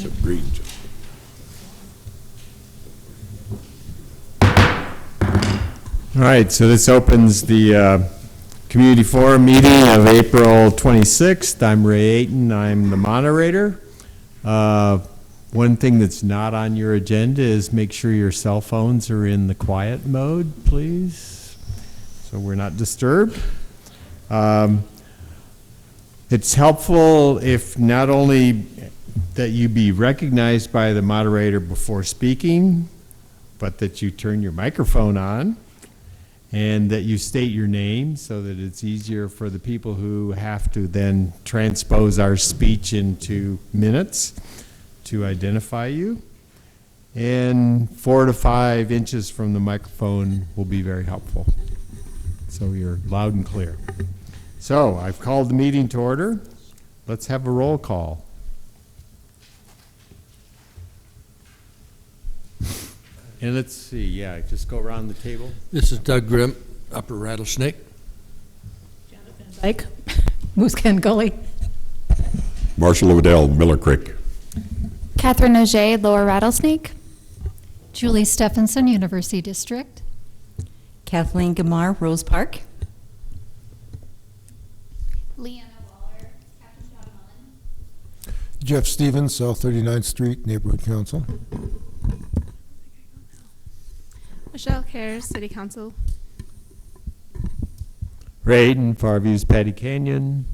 Agreed. All right, so this opens the Community Forum meeting of April 26th. I'm Ray Ayton. I'm the moderator. One thing that's not on your agenda is make sure your cell phones are in the quiet mode, please, so we're not disturbed. It's helpful if not only that you be recognized by the moderator before speaking, but that you turn your microphone on and that you state your name so that it's easier for the people who have to then transpose our speech into minutes to identify you. And 4 to 5 inches from the microphone will be very helpful. So you're loud and clear. So I've called the meeting to order. Let's have a roll call. And let's see, yeah, just go around the table. This is Doug Grimm, Upper Rattlesnake. Jonathan Dyke, Moose Can Gully. Marshall Odell, Miller Creek. Catherine Auger, Lower Rattlesnake. Julie Stephenson, University District. Kathleen Gamar, Rose Park. Leanna Waller, Captain John Mullen. Jeff Stevens, South 39th Street, Neighborhood Council. Michelle Cares, City Council. Raiden, Farview's Patty Canyon.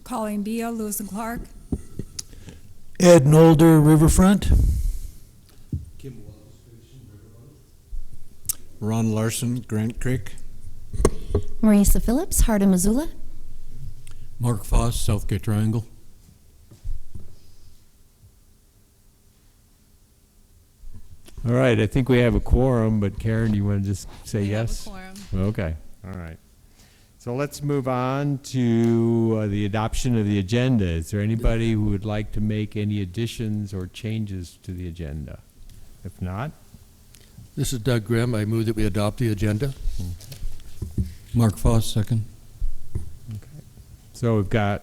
Colleen Beal, Lewis and Clark. Ed Nolder, Riverfront. Kim Wallace, Ron Larson, Grant Creek. Marisa Phillips, Heart of Missoula. Mark Foss, Southgate Triangle. All right, I think we have a quorum, but Karen, you want to just say yes? We have a quorum. Okay, all right. So let's move on to the adoption of the agenda. Is there anybody who would like to make any additions or changes to the agenda? If not? This is Doug Grimm. I move that we adopt the agenda. Mark Foss, second. Okay. So we've got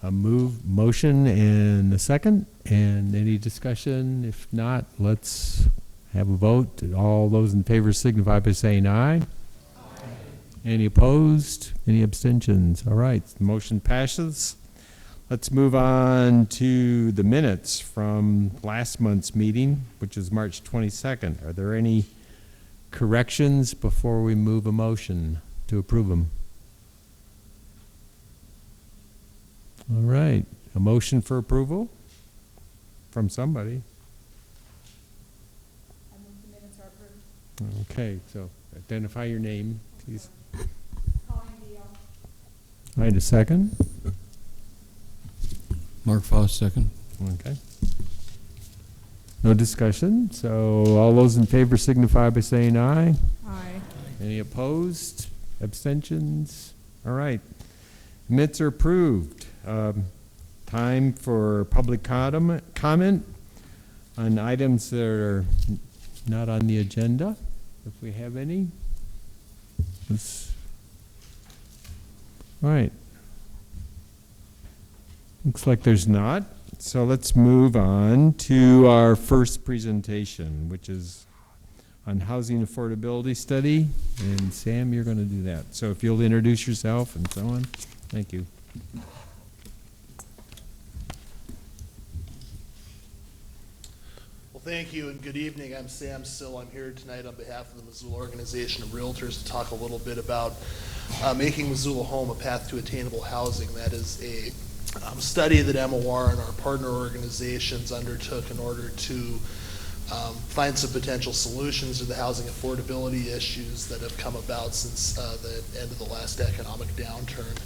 a motion and a second, and any discussion? If not, let's have a vote. All those in favor signify by saying aye. Aye. Any opposed? Any abstentions? All right, the motion passes. Let's move on to the minutes from last month's meeting, which is March 22nd. Are there any corrections before we move a motion to approve them? All right, a motion for approval from somebody. I move the minutes are approved. Okay, so identify your name, please. Colleen Beal. All right, a second. Mark Foss, second. Okay. No discussion, so all those in favor signify by saying aye. Aye. Any opposed? Abstentions? All right. Minutes are approved. Time for public comment on items that are not on the agenda, if we have any. All right. Looks like there's not. So let's move on to our first presentation, which is on housing affordability study. And Sam, you're going to do that. So if you'll introduce yourself and so on. Thank you. Well, thank you and good evening. I'm Sam Sill. I'm here tonight on behalf of the Missoula Organization of Realtors to talk a little bit about making Missoula Home a path to attainable housing. That is a study that MOR and our partner organizations undertook in order to find some potential solutions to the housing affordability issues that have come about since the end of the last economic downturn.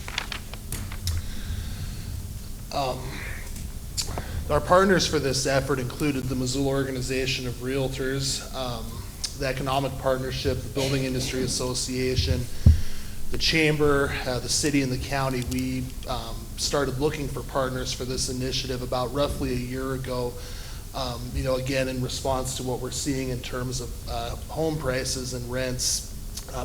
Our partners for this effort included the Missoula Organization of Realtors, the Economic Partnership, the Building Industry Association, the Chamber, the city, and the county. We started looking for partners for this initiative about roughly a year ago, again, in response to what we're seeing in terms of home prices and rents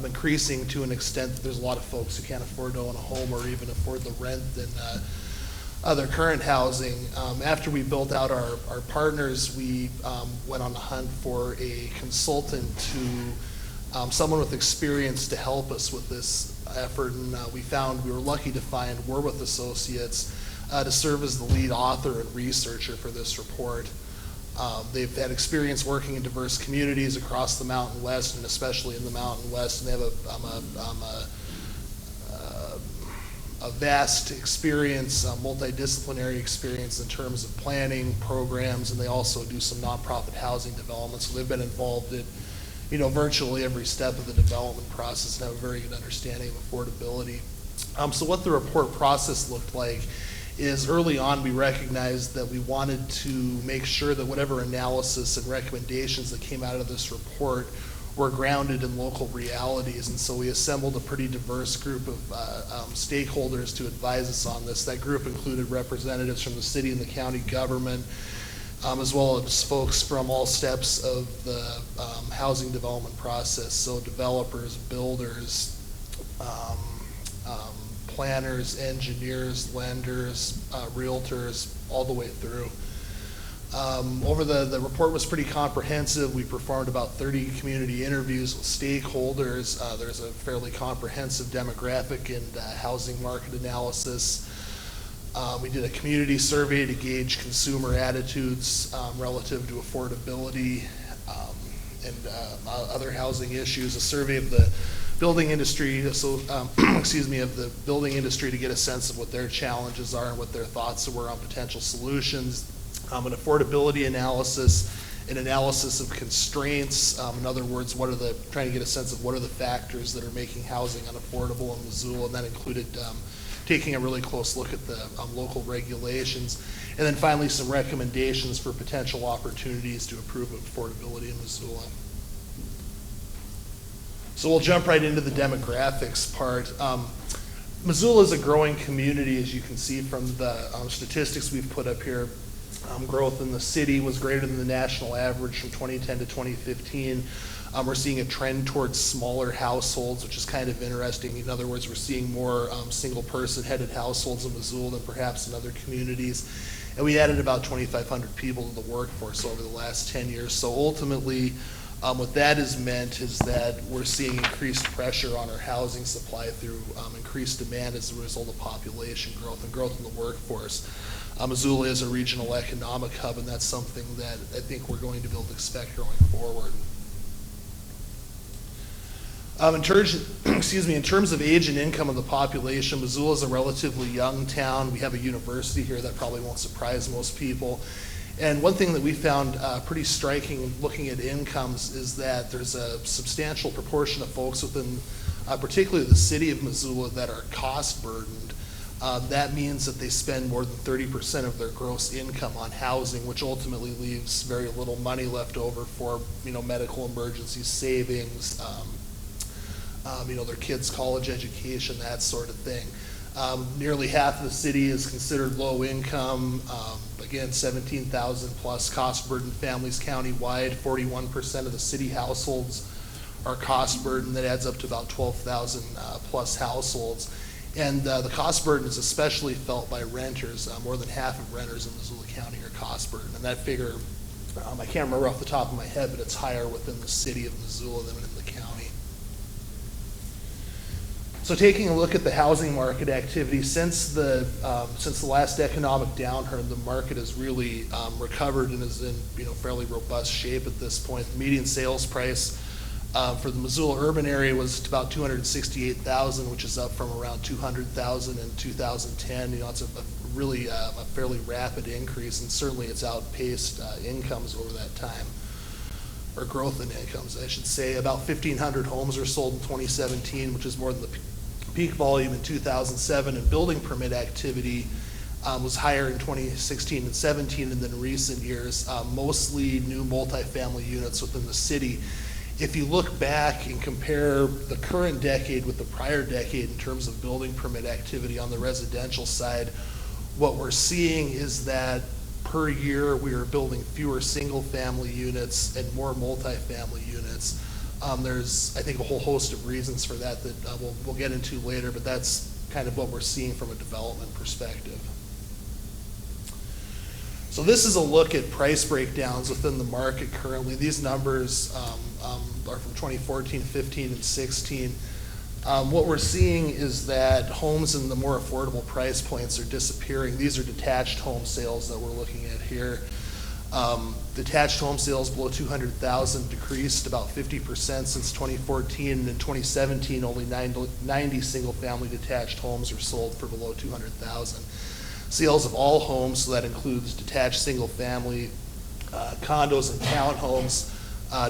increasing to an extent that there's a lot of folks who can't afford to own a home or even afford the rent. And their current housing. After we built out our partners, we went on the hunt for a consultant someone with experience to help us with this effort, and we were lucky to find Warwith Associates to serve as the lead author and researcher for this report. They've had experience working in diverse communities across the Mountain West, and especially in the Mountain West, and they have a vast experience, multidisciplinary experience in terms of planning programs, and they also do some nonprofit housing development. So they've been involved in, virtually every step of the development process and have a very good understanding of affordability. So what the report process looked like is early on we recognized that we wanted to make sure that whatever analysis and recommendations that came out of this report were grounded in local realities, and so we assembled a pretty diverse group of stakeholders to advise us on this. That group included representatives from the city and the county government, as well as folks from all steps of the housing development process, so developers, builders, planners, engineers, lenders, realtors, all the way through. The report was pretty comprehensive. We performed about 30 community interviews with stakeholders. There's a fairly comprehensive demographic and housing market analysis. We did a community survey to gauge consumer attitudes relative to affordability and other housing issues. A survey of the building industry, of the building industry to get a sense of what their challenges are and what their thoughts were on potential solutions. An affordability analysis, an analysis of constraints. In other words, trying to get a sense of what are the factors that are making housing unaffordable in Missoula, and that included taking a really close look at the local regulations. And then finally, some recommendations for potential opportunities to improve affordability in Missoula. So we'll jump right into the demographics part. Missoula is a growing community, as you can see from the statistics we've put up here. Growth in the city was greater than the national average from 2010 to 2015. We're seeing a trend towards smaller households, which is kind of interesting. In other words, we're seeing more single-person headed households in Missoula than perhaps in other communities. And we added about 2,500 people to the workforce over the last 10 years. So ultimately, what that has meant is that we're seeing increased pressure on our housing supply through increased demand as a result of population growth and growth in the workforce. Missoula is a regional economic hub, and that's something that I think we're going to be able to expect going forward. In terms of age and income of the population, Missoula is a relatively young town. We have a university here that probably won't surprise most people. And one thing that we found pretty striking looking at incomes is that there's a substantial proportion of folks within particularly the city of Missoula that are cost burdened. That means that they spend more than 30% of their gross income on housing, which ultimately leaves very little money left over for medical emergencies, savings, their kids' college education, that sort of thing. Nearly half of the city is considered low income. Again, 17,000 plus cost burdened families countywide. 41% of the city households are cost burdened. That adds up to about 12,000 plus households. And the cost burden is especially felt by renters. More than half of renters in Missoula County are cost burdened. And that figure, I can't remember off the top of my head, but it's higher within the city of Missoula than in the county. So taking a look at the housing market activity, since the last economic downturn, the market has really recovered and is in fairly robust shape at this point. The median sales price for the Missoula urban area was about $268,000, which is up from around $200,000 in 2010. It's a fairly rapid increase, and certainly it's outpaced incomes over that time, or growth in incomes, I should say. About 1,500 homes were sold in 2017, which is more than the peak volume in 2007, and building permit activity was higher in 2016 and 17 than in recent years, mostly new multifamily units within the city. If you look back and compare the current decade with the prior decade in terms of building permit activity on the residential side, what we're seeing is that per year we are building fewer single-family units and more multifamily units. There's, I think, a whole host of reasons for that we'll get into later, but that's kind of what we're seeing from a development perspective. So this is a look at price breakdowns within the market currently. These numbers are from 2014, 15, and 16. What we're seeing is that homes in the more affordable price points are disappearing. These are detached home sales that we're looking at here. Detached home sales below 200,000 decreased about 50% since 2014, and in 2017, only 90 single-family detached homes were sold for below 200,000. Sales of all homes, so that includes detached single-family condos and townhomes,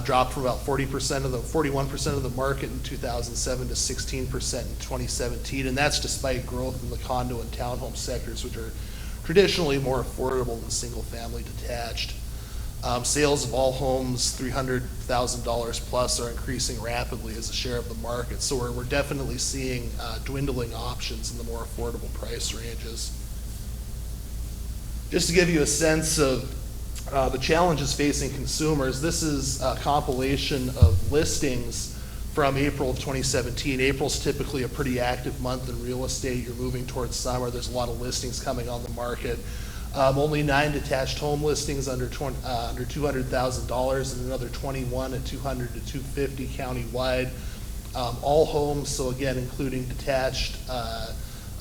dropped from about 41% of the market in 2007 to 16% in 2017, and that's despite growth in the condo and townhome sectors, which are traditionally more affordable than single-family detached. Sales of all homes $300,000 plus are increasing rapidly as a share of the market, so we're definitely seeing dwindling options in the more affordable price ranges. Just to give you a sense of the challenges facing consumers, this is a compilation of listings from April of 2017. April's typically a pretty active month in real estate. You're moving towards summer. There's a lot of listings coming on the market. Only 9 detached home listings under $200,000 and another 21 at 200 to 250 countywide. All homes, so again, including detached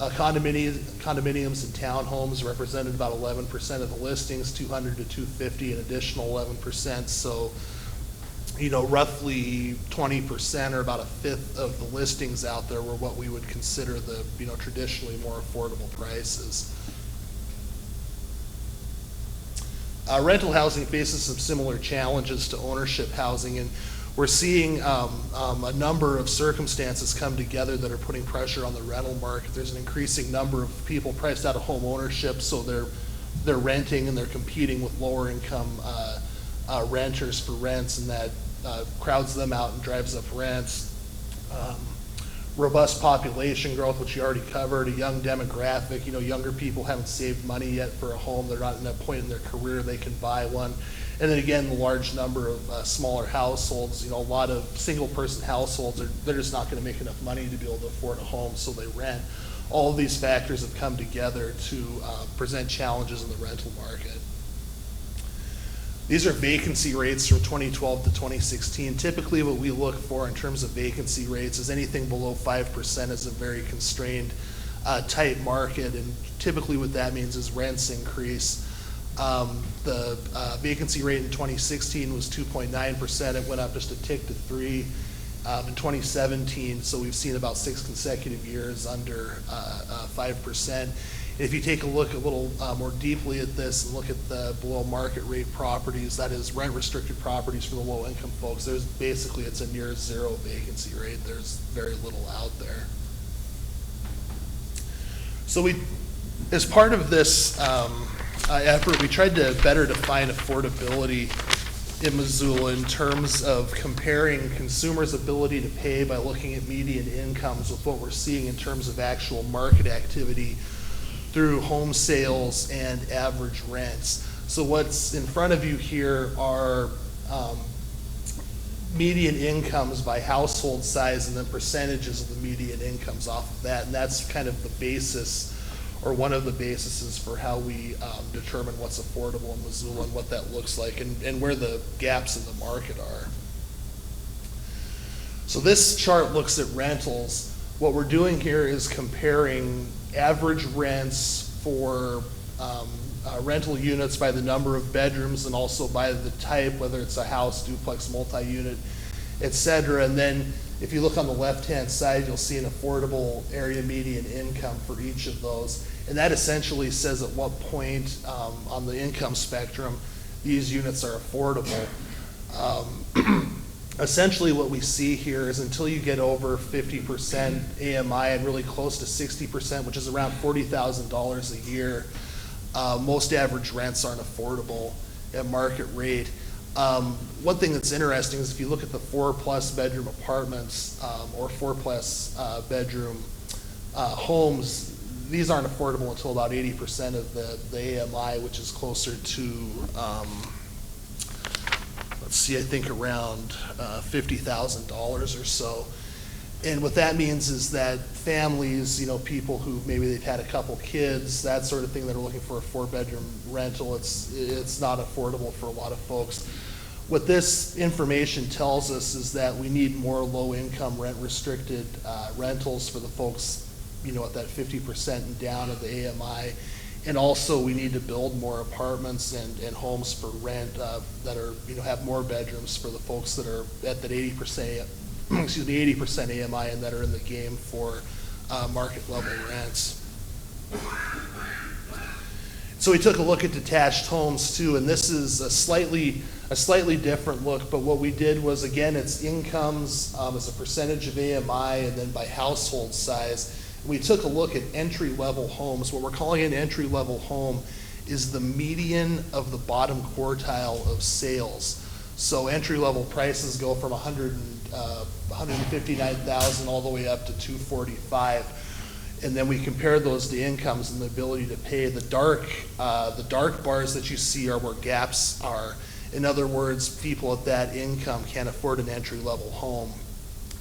condominiums and townhomes, represented about 11% of the listings, 200 to 250, an additional 11%. So, roughly 20% or about a fifth of the listings out there were what we would consider the, traditionally more affordable prices. Rental housing faces some similar challenges to ownership housing, and we're seeing a number of circumstances come together that are putting pressure on the rental market. There's an increasing number of people priced out of home ownership, so they're renting and they're competing with lower income renters for rents, and that crowds them out and drives up rents. Robust population growth, which you already covered, a young demographic. Younger people haven't saved money yet for a home. They're not in a point in their career they can buy one. And then again, the large number of smaller households. A lot of single-person households, they're just not going to make enough money to be able to afford a home, so they rent. All of these factors have come together to present challenges in the rental market. These are vacancy rates from 2012 to 2016. Typically what we look for in terms of vacancy rates is anything below 5% is a very constrained tight market, and typically what that means is rents increase. The vacancy rate in 2016 was 2.9%. It went up just a tick to 3% in 2017, so we've seen about 6 consecutive years under 5%. If you take a look a little more deeply at this and look at the below market rate properties, that is rent restricted properties for the low income folks, it's a near zero vacancy rate. There's very little out there. So as part of this effort, we tried to better define affordability in Missoula in terms of comparing consumers' ability to pay by looking at median incomes with what we're seeing in terms of actual market activity through home sales and average rents. So what's in front of you here are median incomes by household size and then percentages of the median incomes off of that, and that's kind of the basis or one of the bases for how we determine what's affordable in Missoula and what that looks like and where the gaps in the market are. So this chart looks at rentals. What we're doing here is comparing average rents for rental units by the number of bedrooms and also by the type, whether it's a house, duplex, multi-unit, et cetera. And then if you look on the left-hand side, you'll see an affordable area median income for each of those. And that essentially says at what point on the income spectrum these units are affordable. Essentially what we see here is until you get over 50% AMI and really close to 60%, which is around $40,000 a year, most average rents aren't affordable at market rate. One thing that's interesting is if you look at the 4+ bedroom apartments or 4+ bedroom homes, these aren't affordable until about 80% of the AMI, which is closer to I think around $50,000 or so. And what that means is that families, people who maybe they've had a couple kids, that sort of thing, that are looking for a 4-bedroom rental, it's not affordable for a lot of folks. What this information tells us is that we need more low-income rent-restricted rentals for the folks, at that 50% and down of the AMI. And also, we need to build more apartments and homes for rent that are, have more bedrooms for the folks that are at that 80%, 80% AMI and that are in the game for market level rents. So we took a look at detached homes too, and this is a slightly different look, but what we did was, again, it's incomes as a percentage of AMI and then by household size. We took a look at entry-level homes. What we're calling an entry-level home is the median of the bottom quartile of sales. So entry-level prices go from $159,000 all the way up to $245,000. And then we compare those to incomes and the ability to pay. The dark bars that you see are where gaps are. In other words, people at that income can't afford an entry-level home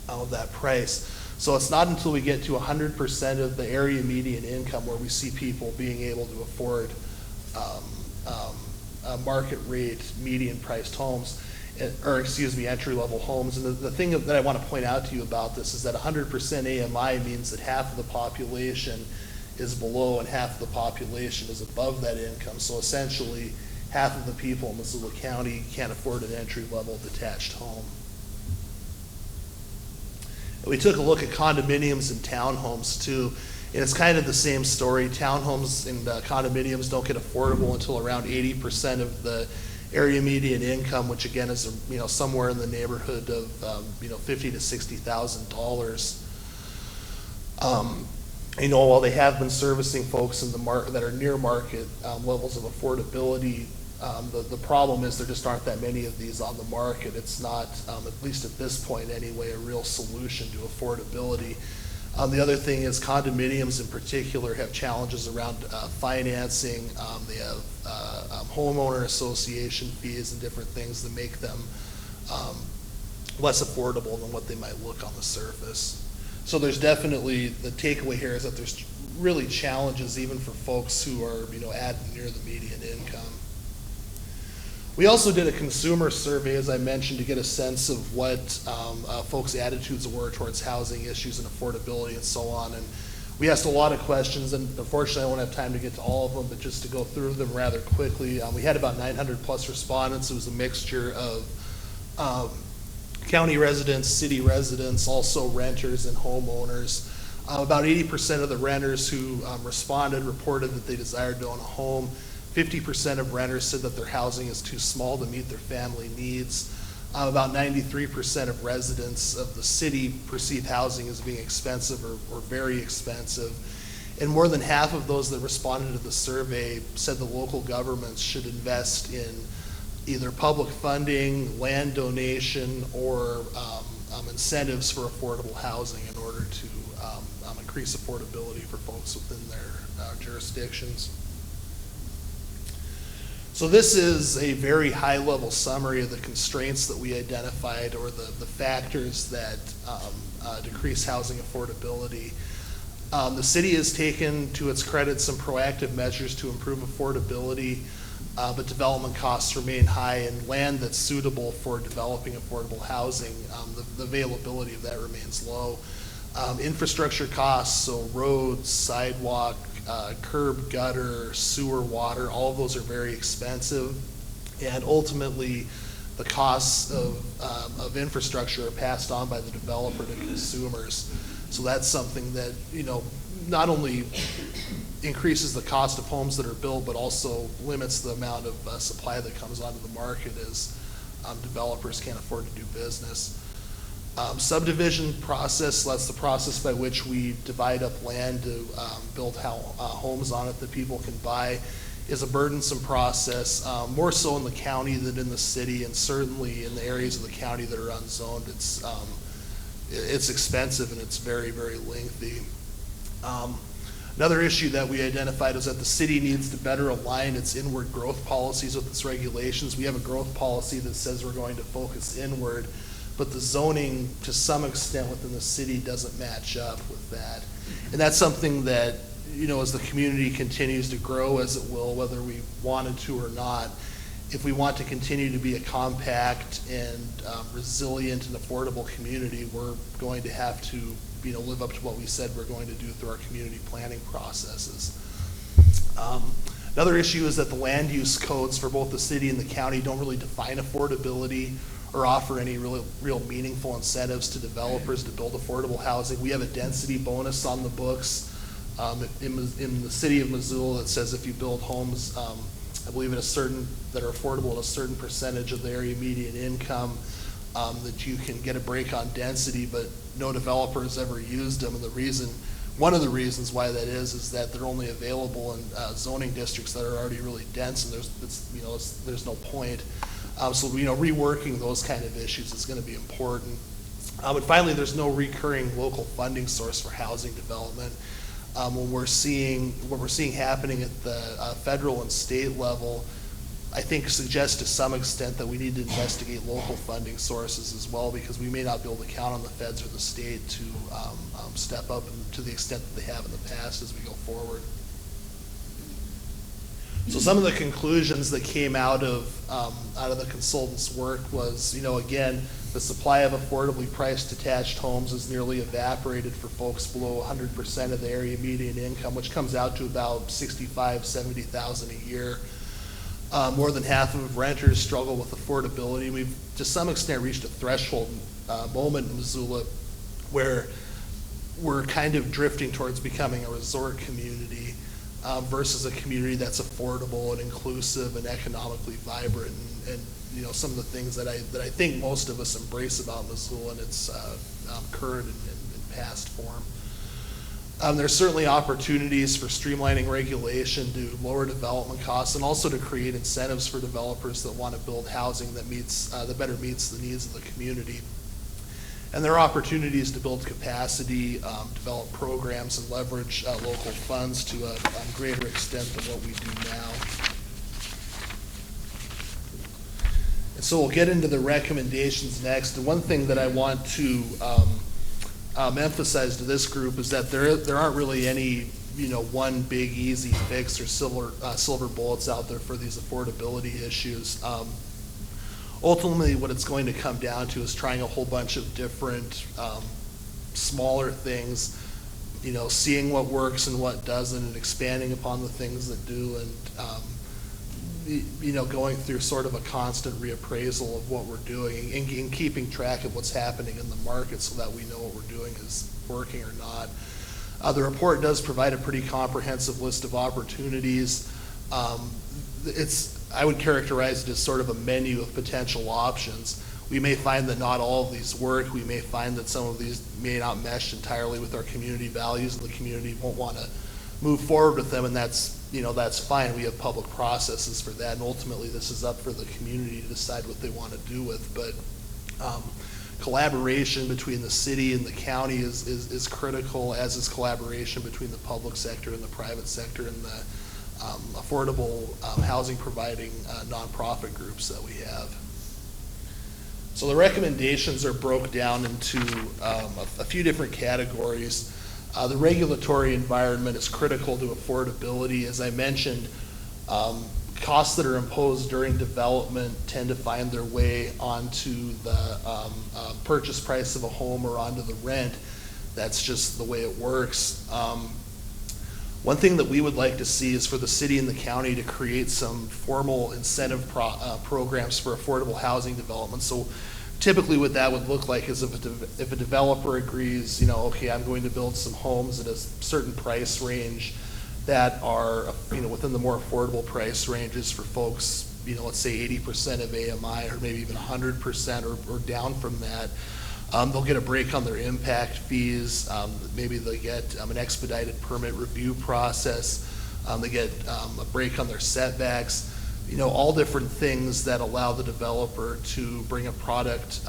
of that price. So it's not until we get to 100% of the area median income where we see people being able to afford market rate median priced homes, entry-level homes. And the thing that I want to point out to you about this is that 100% AMI means that half of the population is below and half of the population is above that income. So essentially, half of the people in Missoula County can't afford an entry-level detached home. We took a look at condominiums and townhomes too, and it's kind of the same story. Townhomes and condominiums don't get affordable until around 80% of the area median income, which again is somewhere in the neighborhood of $50,000 to $60,000. While they have been servicing folks in the market that are near market levels of affordability, the problem is there just aren't that many of these on the market. It's not, at least at this point anyway, a real solution to affordability. The other thing is condominiums in particular have challenges around financing. They have homeowner association fees and different things that make them less affordable than what they might look on the surface. So there's definitely, the takeaway here is that there's really challenges even for folks who are at near the median income. We also did a consumer survey, as I mentioned, to get a sense of what folks' attitudes were towards housing issues and affordability and so on. And we asked a lot of questions, and unfortunately I won't have time to get to all of them, but just to go through them rather quickly. We had about 900 plus respondents. It was a mixture of county residents, city residents, also renters and homeowners. About 80% of the renters who responded reported that they desired to own a home. 50% of renters said that their housing is too small to meet their family needs. About 93% of residents of the city perceive housing as being expensive or very expensive. And more than half of those that responded to the survey said the local governments should invest in either public funding, land donation, or incentives for affordable housing in order to increase affordability for folks within their jurisdictions. So this is a very high-level summary of the constraints that we identified, or the factors that decrease housing affordability. The city has taken, to its credit, some proactive measures to improve affordability, but development costs remain high, and land that's suitable for developing affordable housing, the availability of that remains low. Infrastructure costs, so roads, sidewalk, curb, gutter, sewer, water, all of those are very expensive, and ultimately the costs of infrastructure are passed on by the developer to consumers. So that's something that not only increases the cost of homes that are built, but also limits the amount of supply that comes onto the market as developers can't afford to do business. Subdivision process, that's the process by which we divide up land to build homes on it that people can buy, is a burdensome process, more so in the county than in the city, and certainly in the areas of the county that are unzoned. It's expensive and it's very, very lengthy. Another issue that we identified is that the city needs to better align its inward growth policies with its regulations. We have a growth policy that says we're going to focus inward, but the zoning, to some extent within the city, doesn't match up with that. And that's something that, as the community continues to grow, as it will, whether we wanted to or not, if we want to continue to be a compact and resilient and affordable community, we're going to have to, live up to what we said we're going to do through our community planning processes. Another issue is that the land use codes for both the city and the county don't really define affordability or offer any real meaningful incentives to developers to build affordable housing. We have a density bonus on the books in the city of Missoula that says if you build homes, I believe that are affordable at a certain percentage of the area median income, that you can get a break on density, but no developer has ever used them. And one of the reasons why that is that they're only available in zoning districts that are already really dense, and there's no point. So reworking those kind of issues is going to be important. And finally, there's no recurring local funding source for housing development. What we're seeing happening at the federal and state level, I think suggests to some extent that we need to investigate local funding sources as well, because we may not be able to count on the feds or the state to step up to the extent that they have in the past as we go forward. So some of the conclusions that came out of the consultant's work was, again, the supply of affordably priced detached homes is nearly evaporated for folks below 100% of the area median income, which comes out to about $65,000, $70,000 a year. More than half of renters struggle with affordability. We've, to some extent, reached a threshold moment in Missoula where we're kind of drifting towards becoming a resort community versus a community that's affordable and inclusive and economically vibrant, and some of the things that I think most of us embrace about Missoula in its current and past form. There's certainly opportunities for streamlining regulation to lower development costs and also to create incentives for developers that want to build housing that better meets the needs of the community. And there are opportunities to build capacity, develop programs, and leverage local funds to a greater extent than what we do now. And so we'll get into the recommendations next. And one thing that I want to emphasize to this group is that there aren't really any one big easy fix or silver bullets out there for these affordability issues. Ultimately, what it's going to come down to is trying a whole bunch of different smaller things, seeing what works and what doesn't, and expanding upon the things that do, and going through sort of a constant reappraisal of what we're doing and keeping track of what's happening in the market so that we know what we're doing is working or not. The report does provide a pretty comprehensive list of opportunities. I would characterize it as sort of a menu of potential options. We may find that not all of these work. We may find that some of these may not mesh entirely with our community values, and the community won't want to move forward with them, and that's fine. We have public processes for that, and ultimately this is up for the community to decide what they want to do with. But collaboration between the city and the county is critical, as is collaboration between the public sector and the private sector and the affordable housing providing nonprofit groups that we have. So the recommendations are broke down into a few different categories. The regulatory environment is critical to affordability. As I mentioned, costs that are imposed during development tend to find their way onto the purchase price of a home or onto the rent. That's just the way it works. One thing that we would like to see is for the city and the county to create some formal incentive programs for affordable housing development. So typically what that would look like is if a developer agrees, okay, I'm going to build some homes at a certain price range that are, within the more affordable price ranges for folks, let's say 80% of AMI or maybe even 100% or down from that. They'll get a break on their impact fees. Maybe they get an expedited permit review process. They get a break on their setbacks. All different things that allow the developer to bring a product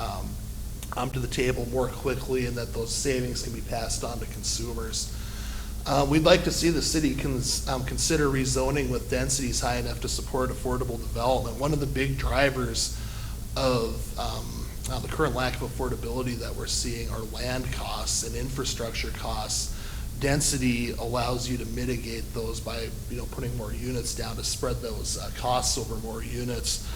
to the table more quickly, and that those savings can be passed on to consumers. We'd like to see the city consider rezoning with densities high enough to support affordable development. One of the big drivers of the current lack of affordability that we're seeing are land costs and infrastructure costs. Density allows you to mitigate those by, putting more units down to spread those costs over more units.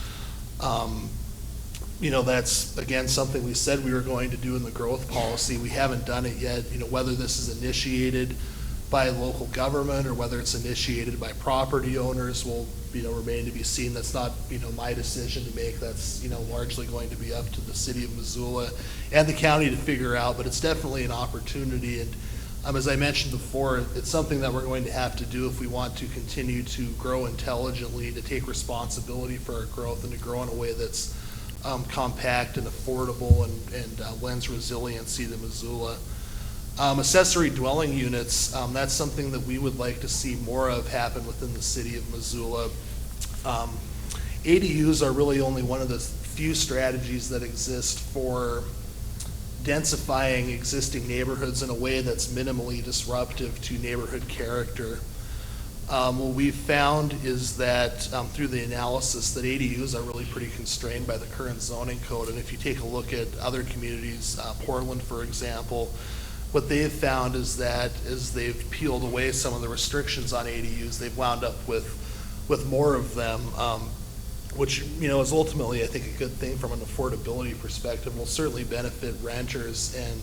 That's, again, something we said we were going to do in the growth policy. We haven't done it yet. Whether this is initiated by local government or whether it's initiated by property owners will, remain to be seen. That's not, my decision to make. That's, largely going to be up to the city of Missoula and the county to figure out, but it's definitely an opportunity. And as I mentioned before, it's something that we're going to have to do if we want to continue to grow intelligently, to take responsibility for our growth and to grow in a way that's compact and affordable and lends resiliency to Missoula. Accessory dwelling units, that's something that we would like to see more of happen within the city of Missoula. ADUs are really only one of the few strategies that exist for densifying existing neighborhoods in a way that's minimally disruptive to neighborhood character. What we've found is that through the analysis that ADUs are really pretty constrained by the current zoning code. And if you take a look at other communities, Portland, for example, what they've found is that as they've peeled away some of the restrictions on ADUs, they've wound up with more of them, which is ultimately, I think, a good thing from an affordability perspective. Will certainly benefit renters and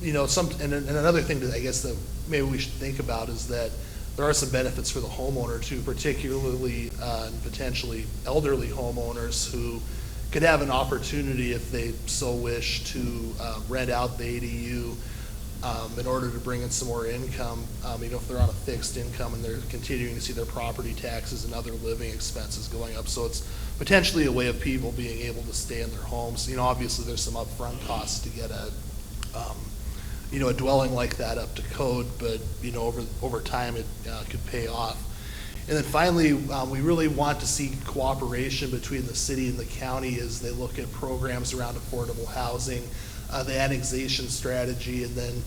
and another thing that I guess that maybe we should think about is that there are some benefits for the homeowner too, particularly and potentially elderly homeowners who could have an opportunity if they so wish to rent out the ADU in order to bring in some more income. If they're on a fixed income and they're continuing to see their property taxes and other living expenses going up. So it's potentially a way of people being able to stay in their homes. Obviously there's some upfront costs to get a dwelling like that up to code, but over time it could pay off. And then finally, we really want to see cooperation between the city and the county as they look at programs around affordable housing, the annexation strategy, and then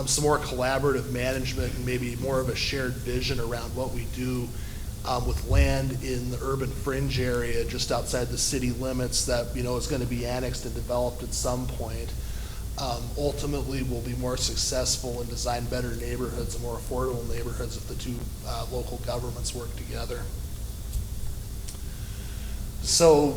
some more collaborative management and maybe more of a shared vision around what we do with land in the urban fringe area just outside the city limits that is going to be annexed and developed at some point. Ultimately, we'll be more successful and design better neighborhoods and more affordable neighborhoods if the two local governments work together. So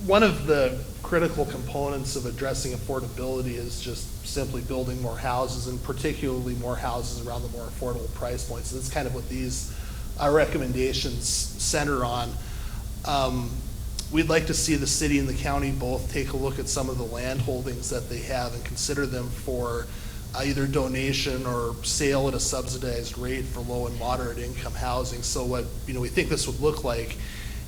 one of the critical components of addressing affordability is just simply building more houses, and particularly more houses around the more affordable price points. So that's kind of what these recommendations center on. We'd like to see the city and the county both take a look at some of the land holdings that they have and consider them for either donation or sale at a subsidized rate for low and moderate income housing. So what we think this would look like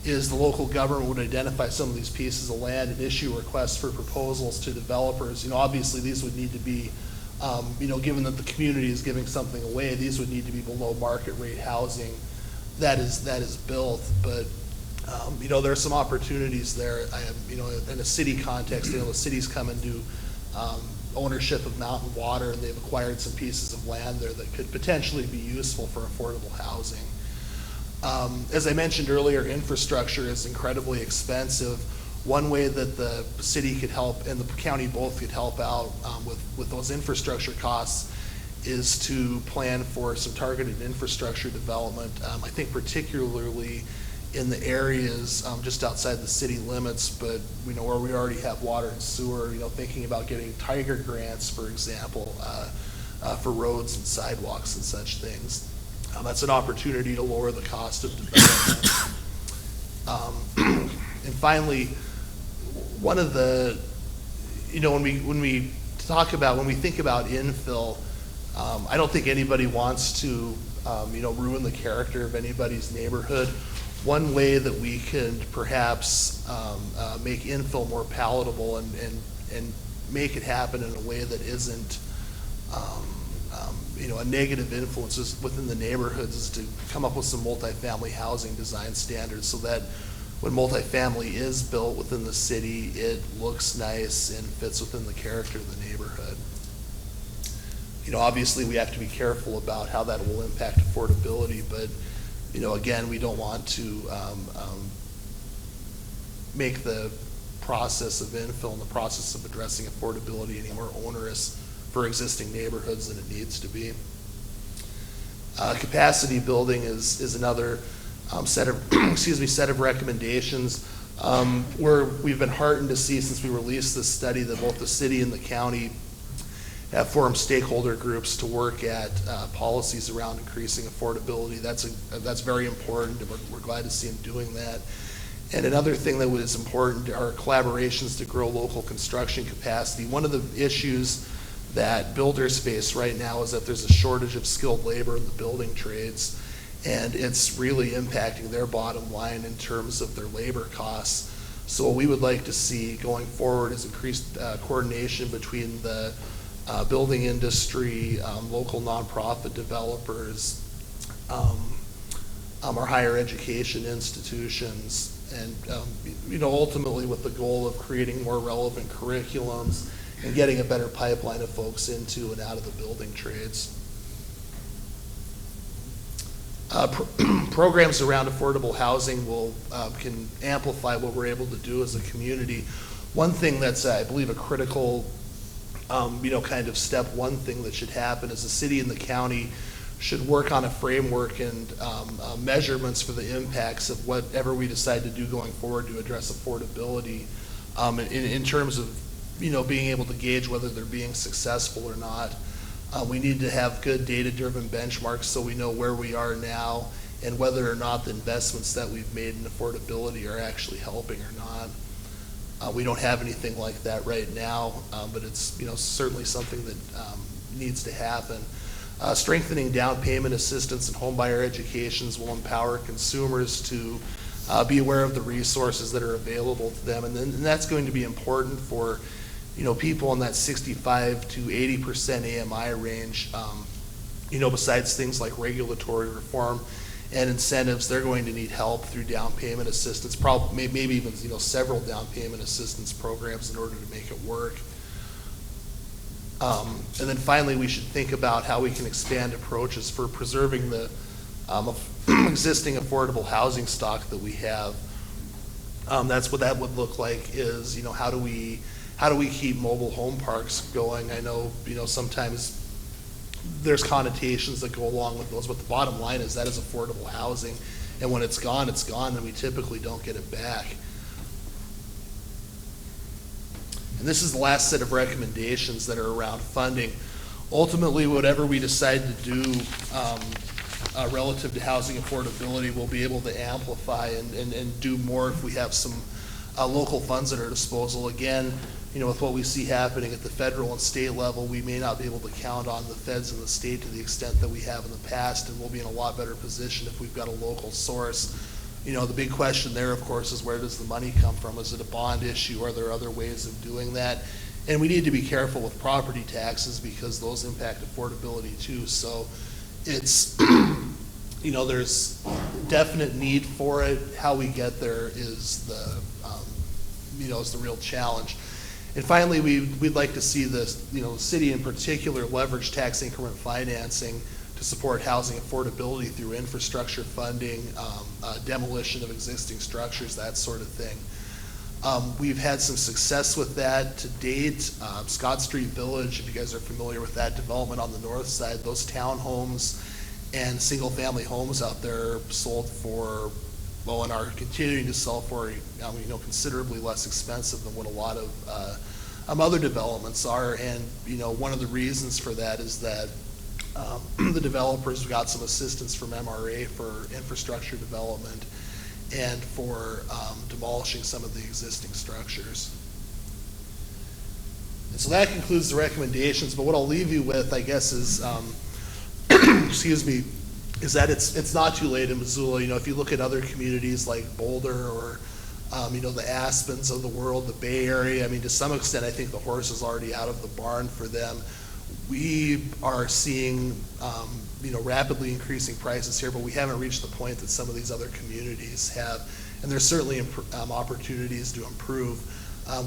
is the local government would identify some of these pieces of land and issue requests for proposals to developers. Obviously these would need to be, given that the community is giving something away, these would need to be below market rate housing that is built. But there are some opportunities there. In a city context, the city's come into ownership of Mountain Water, and they've acquired some pieces of land there that could potentially be useful for affordable housing. As I mentioned earlier, infrastructure is incredibly expensive. One way that the city could help and the county both could help out with those infrastructure costs is to plan for some targeted infrastructure development. I think particularly in the areas just outside the city limits, but where we already have water and sewer, thinking about getting Tiger grants, for example, for roads and sidewalks and such things. That's an opportunity to lower the cost of development. And finally, one of the, when we think about infill, I don't think anybody wants to, ruin the character of anybody's neighborhood. One way that we could perhaps make infill more palatable and make it happen in a way that isn't, a negative influences within the neighborhoods is to come up with some multifamily housing design standards so that when multifamily is built within the city, it looks nice and fits within the character of the neighborhood. Obviously we have to be careful about how that will impact affordability, but again, we don't want to make the process of infill and the process of addressing affordability any more onerous for existing neighborhoods than it needs to be. Capacity building is another set of set of recommendations. We've been heartened to see since we released this study that both the city and the county have formed stakeholder groups to work at policies around increasing affordability. That's very important, and we're glad to see them doing that. And another thing that is important are collaborations to grow local construction capacity. One of the issues that builders face right now is that there's a shortage of skilled labor in the building trades, and it's really impacting their bottom line in terms of their labor costs. So what we would like to see going forward is increased coordination between the building industry, local nonprofit developers, our higher education institutions, and ultimately with the goal of creating more relevant curriculums and getting a better pipeline of folks into and out of the building trades. Programs around affordable housing can amplify what we're able to do as a community. One thing that's, I believe, a critical, kind of step one thing that should happen is the city and the county should work on a framework and measurements for the impacts of whatever we decide to do going forward to address affordability in terms of being able to gauge whether they're being successful or not. We need to have good data-driven benchmarks so we know where we are now and whether or not the investments that we've made in affordability are actually helping or not. We don't have anything like that right now, but it's certainly something that needs to happen. Strengthening down payment assistance and homebuyer educations will empower consumers to be aware of the resources that are available to them, and that's going to be important for people in that 65 to 80% AMI range. Besides things like regulatory reform and incentives, they're going to need help through down payment assistance, probably maybe even several down payment assistance programs in order to make it work. And then finally, we should think about how we can expand approaches for preserving the existing affordable housing stock that we have. That's what that would look like is, how do we keep mobile home parks going? I know, sometimes there's connotations that go along with those, but the bottom line is that is affordable housing, and when it's gone, and we typically don't get it back. And this is the last set of recommendations that are around funding. Ultimately, whatever we decide to do relative to housing affordability, we'll be able to amplify and do more if we have some local funds at our disposal. Again, with what we see happening at the federal and state level, we may not be able to count on the feds in the state to the extent that we have in the past, and we'll be in a lot better position if we've got a local source. The big question there, of course, is where does the money come from? Is it a bond issue? Are there other ways of doing that? And we need to be careful with property taxes because those impact affordability too. So it's, there's definite need for it. How we get there is is the real challenge. And finally, we'd like to see the city in particular leverage tax increment financing to support housing affordability through infrastructure funding, demolition of existing structures, that sort of thing. We've had some success with that to date. Scott Street Village, if you guys are familiar with that development on the north side, those townhomes and single-family homes out there sold for, and are continuing to sell for, considerably less expensive than what a lot of other developments are. And one of the reasons for that is that the developers got some assistance from MRA for infrastructure development and for demolishing some of the existing structures. And so that concludes the recommendations, but what I'll leave you with, I guess, is, is that it's not too late in Missoula. If you look at other communities like Boulder or, the Aspens of the world, the Bay Area, to some extent, I think the horse is already out of the barn for them. We are seeing, rapidly increasing prices here, but we haven't reached the point that some of these other communities have, and there's certainly opportunities to improve.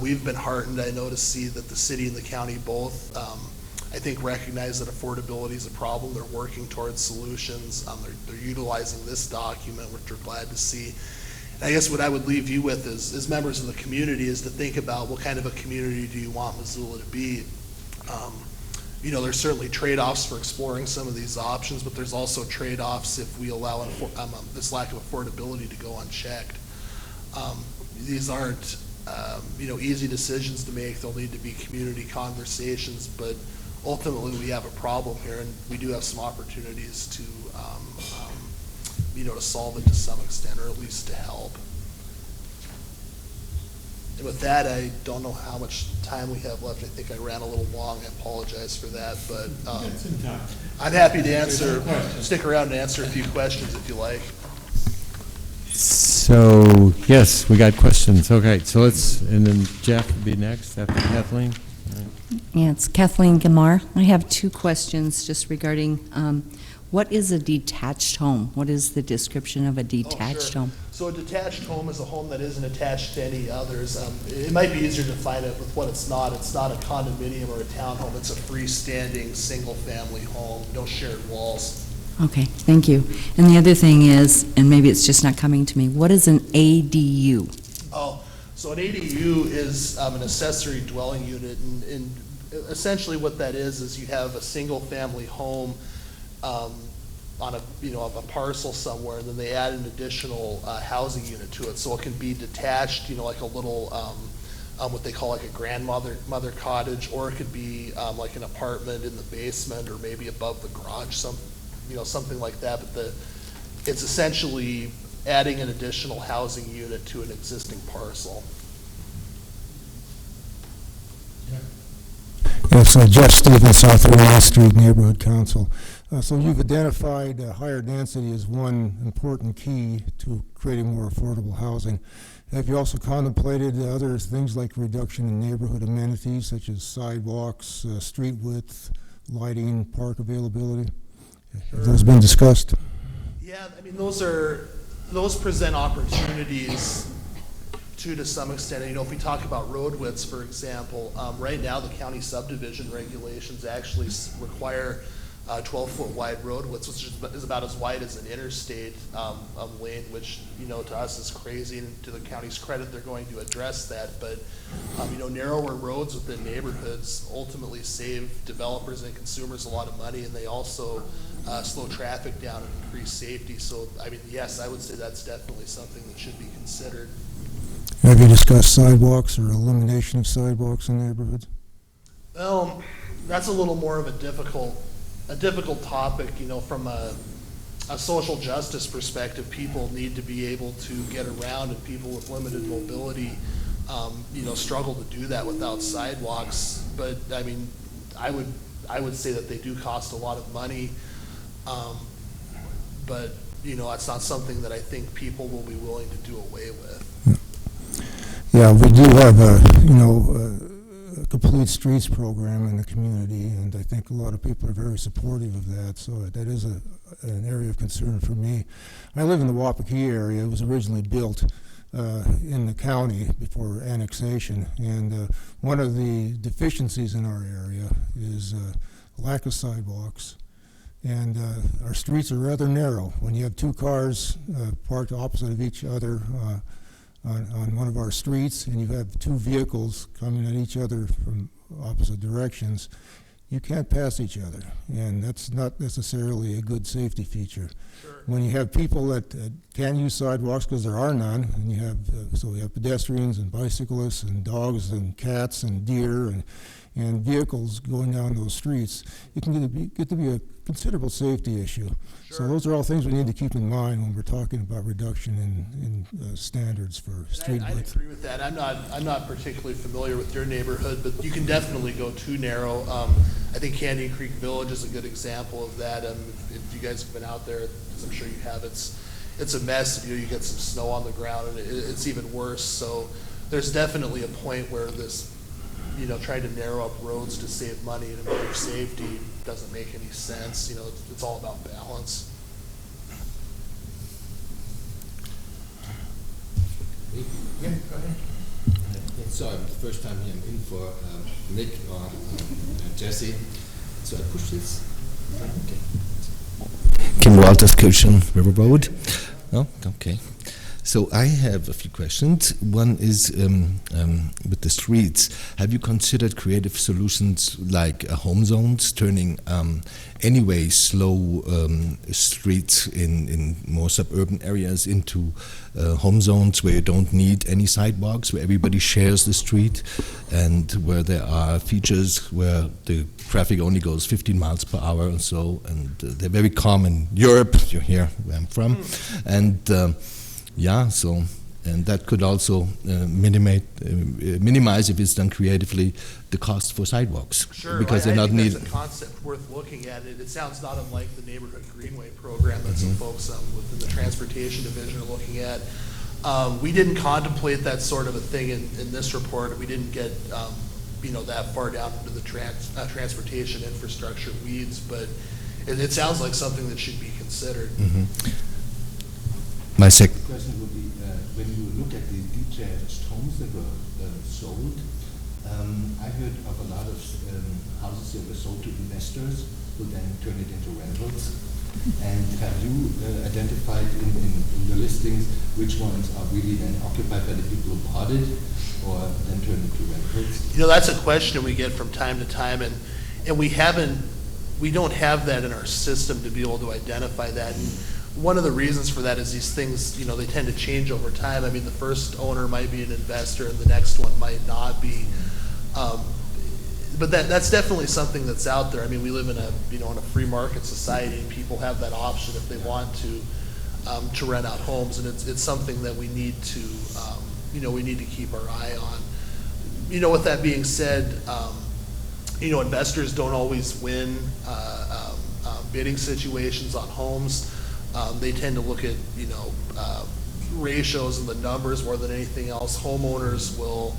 We've been heartened, I know, to see that the city and the county both, I think, recognize that affordability is a problem. They're working towards solutions. They're utilizing this document, which we're glad to see. I guess what I would leave you with is, as members of the community, is to think about what kind of a community do you want Missoula to be. There's certainly trade-offs for exploring some of these options, but there's also trade-offs if we allow this lack of affordability to go unchecked. These aren't, easy decisions to make. There'll need to be community conversations, but ultimately we have a problem here, and we do have some opportunities to, to solve it to some extent, or at least to help. And with that, I don't know how much time we have left. I think I ran a little long. I apologize for that, but I'm happy to stick around and answer a few questions if you like. So, yes, we got questions. Okay, so and then Jeff will be next after Kathleen. Yeah, it's Kathleen Gamar. I have 2 questions just regarding what is a detached home? What is the description of a detached home? So a detached home is a home that isn't attached to any others. It might be easier to define it with what it's not. It's not a condominium or a townhome. It's a freestanding, single-family home, no shared walls. Okay, thank you. And the other thing is, and maybe it's just not coming to me, what is an ADU? Oh, so an ADU is an accessory dwelling unit, and essentially what that is you have a single-family home on a parcel somewhere, and then they add an additional housing unit to it. So it can be detached, like a little what they call like a grandmother cottage, or it could be like an apartment in the basement, or maybe above the garage, something like that. But it's essentially adding an additional housing unit to an existing parcel. Yes, Jeff Stevens, South 39th Street Neighborhood Council. So you've identified higher density as one important key to creating more affordable housing. Have you also contemplated other things like reduction in neighborhood amenities such as sidewalks, street width, lighting, park availability? Have those been discussed? Yeah, I mean, those present opportunities to some extent. If we talk about road widths, for example, right now the county subdivision regulations actually require 12-foot wide road widths, which is about as wide as an interstate lane, which, to us is crazy, and to the county's credit, they're going to address that. But, narrower roads within neighborhoods ultimately save developers and consumers a lot of money, and they also slow traffic down and increase safety. So, yes, I would say that's definitely something that should be considered. Have you discussed sidewalks or elimination of sidewalks in neighborhoods? Well, that's a little more of a difficult topic. From a social justice perspective, people need to be able to get around, and people with limited mobility, struggle to do that without sidewalks. But I would say that they do cost a lot of money, but it's not something that I think people will be willing to do away with. Yeah, we do have a complete streets program in the community, and I think a lot of people are very supportive of that, so that is an area of concern for me. I live in the Wapakee area. It was originally built in the county before annexation, and one of the deficiencies in our area is lack of sidewalks, and our streets are rather narrow. When you have 2 cars parked opposite of each other on one of our streets, and you have 2 vehicles coming at each other from opposite directions, you can't pass each other, and that's not necessarily a good safety feature. Sure. When you have people that can't use sidewalks because there are none, and you have so we have pedestrians and bicyclists and dogs and cats and deer and vehicles going down those streets, it can get to be a considerable safety issue. Sure. So those are all things we need to keep in mind when we're talking about reduction in standards for street I'd width. agree with that. I'm not particularly familiar with your neighborhood, but you can definitely go too narrow. I think Canyon Creek Village is a good example of that. If you guys have been out there, as I'm sure you have, it's a mess. You get some snow on the ground, and it's even worse. So there's definitely a point where this, trying to narrow up roads to save money and improve safety doesn't make any sense. It's all about balance. Yeah, go ahead. So the first time here I'm in for Nick or Jesse. So I push this. Okay. Kim Walters, Kitchen River Road. No? Okay. So I have a few questions. One is with the streets. Have you considered creative solutions like home zones, turning anyway slow streets in more suburban areas into home zones where you don't need any sidewalks, where everybody shares the street, and where there are features where the traffic only goes 15 miles per hour or so, and they're very common in Europe, you hear where I'm from, and and that could also minimize, if it's done creatively, the cost for sidewalks. Sure, because I they're not think needed. that's a concept worth looking at. It sounds not unlike the neighborhood greenway program that some folks within the transportation division are looking at. We didn't contemplate that sort of a thing in this report. We didn't get that far down into the transportation infrastructure weeds, but it sounds like something that should be considered. My second question would be, when you look at the detached homes that were sold, I heard of a lot of houses that were sold to investors who then turn it into rentals. And have you identified in your listings which ones are really then occupied by the people who bought it, or then turned into rentals? That's a question we get from time to time, and we don't have that in our system to be able to identify that. And one of the reasons for that is these things, they tend to change over time. I mean, the first owner might be an investor and the next one might not be. But that's definitely something that's out there. I mean, we live in a free market society, and people have that option if they want to rent out homes, and it's something that we need to keep our eye on. With that being said, investors don't always win bidding situations on homes. They tend to look at ratios and the numbers more than anything else. Homeowners will,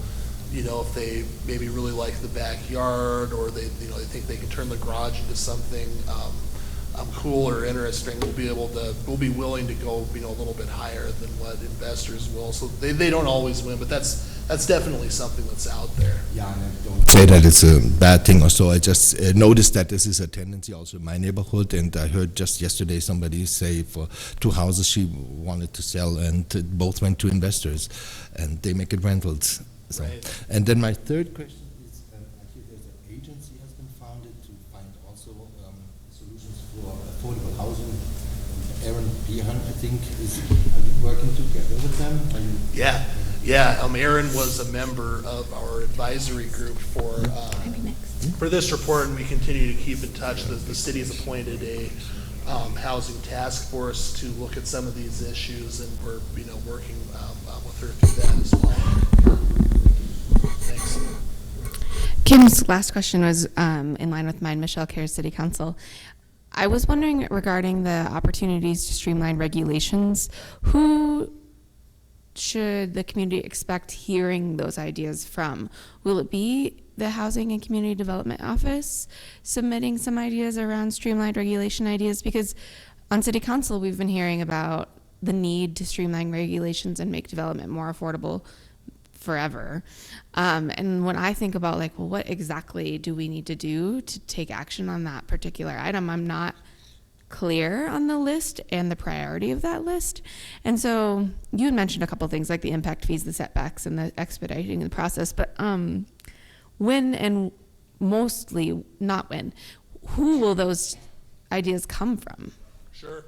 if they maybe really like the backyard, or they think they can turn the garage into something cool or interesting, will be willing to go a little bit higher than what investors will. So they don't always win, but that's definitely something that's out there. Yeah, and I don't say that it's a bad thing or so. I just noticed that this is a tendency also in my neighborhood, and I heard just yesterday somebody say for 2 houses she wanted to sell, and both went to investors, and they make it rentals. So. Right. And then my third question is, actually there's an agency has been founded to find also solutions for affordable housing. Aaron Behan, I think, are you working together with them? Yeah. Aaron was a member of our advisory group for this report, and we continue to keep in touch. The city's appointed a housing task force to look at some of these issues, and we're working with her through that as well. Thanks. Kim's last question was in line with mine, Michelle Cares, City Council. I was wondering regarding the opportunities to streamline regulations, who should the community expect hearing those ideas from? Will it be the Housing and Community Development Office submitting some ideas around streamlined regulation ideas? Because on City Council, we've been hearing about the need to streamline regulations and make development more affordable forever. And when I think about what exactly do we need to do to take action on that particular item, I'm not clear on the list and the priority of that list. And so you had mentioned a couple of things like the impact fees, the setbacks, and the expediting the process, but when, and mostly not when, who will those ideas come from? Sure.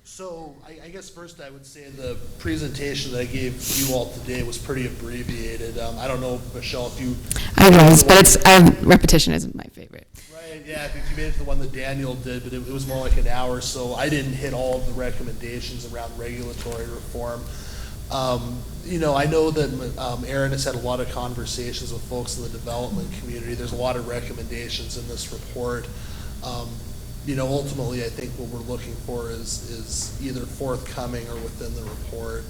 So I guess first I would say the presentation that I gave you all today was pretty abbreviated. I don't know, Michelle, if you... I was, but it's repetition isn't my favorite. Right, yeah, if you made it to the one that Daniel did, but it was more like an hour, so I didn't hit all of the recommendations around regulatory reform. I know that Aaron has had a lot of conversations with folks in the development community. There's a lot of recommendations in this report. Ultimately, I think what we're looking for is either forthcoming or within the report.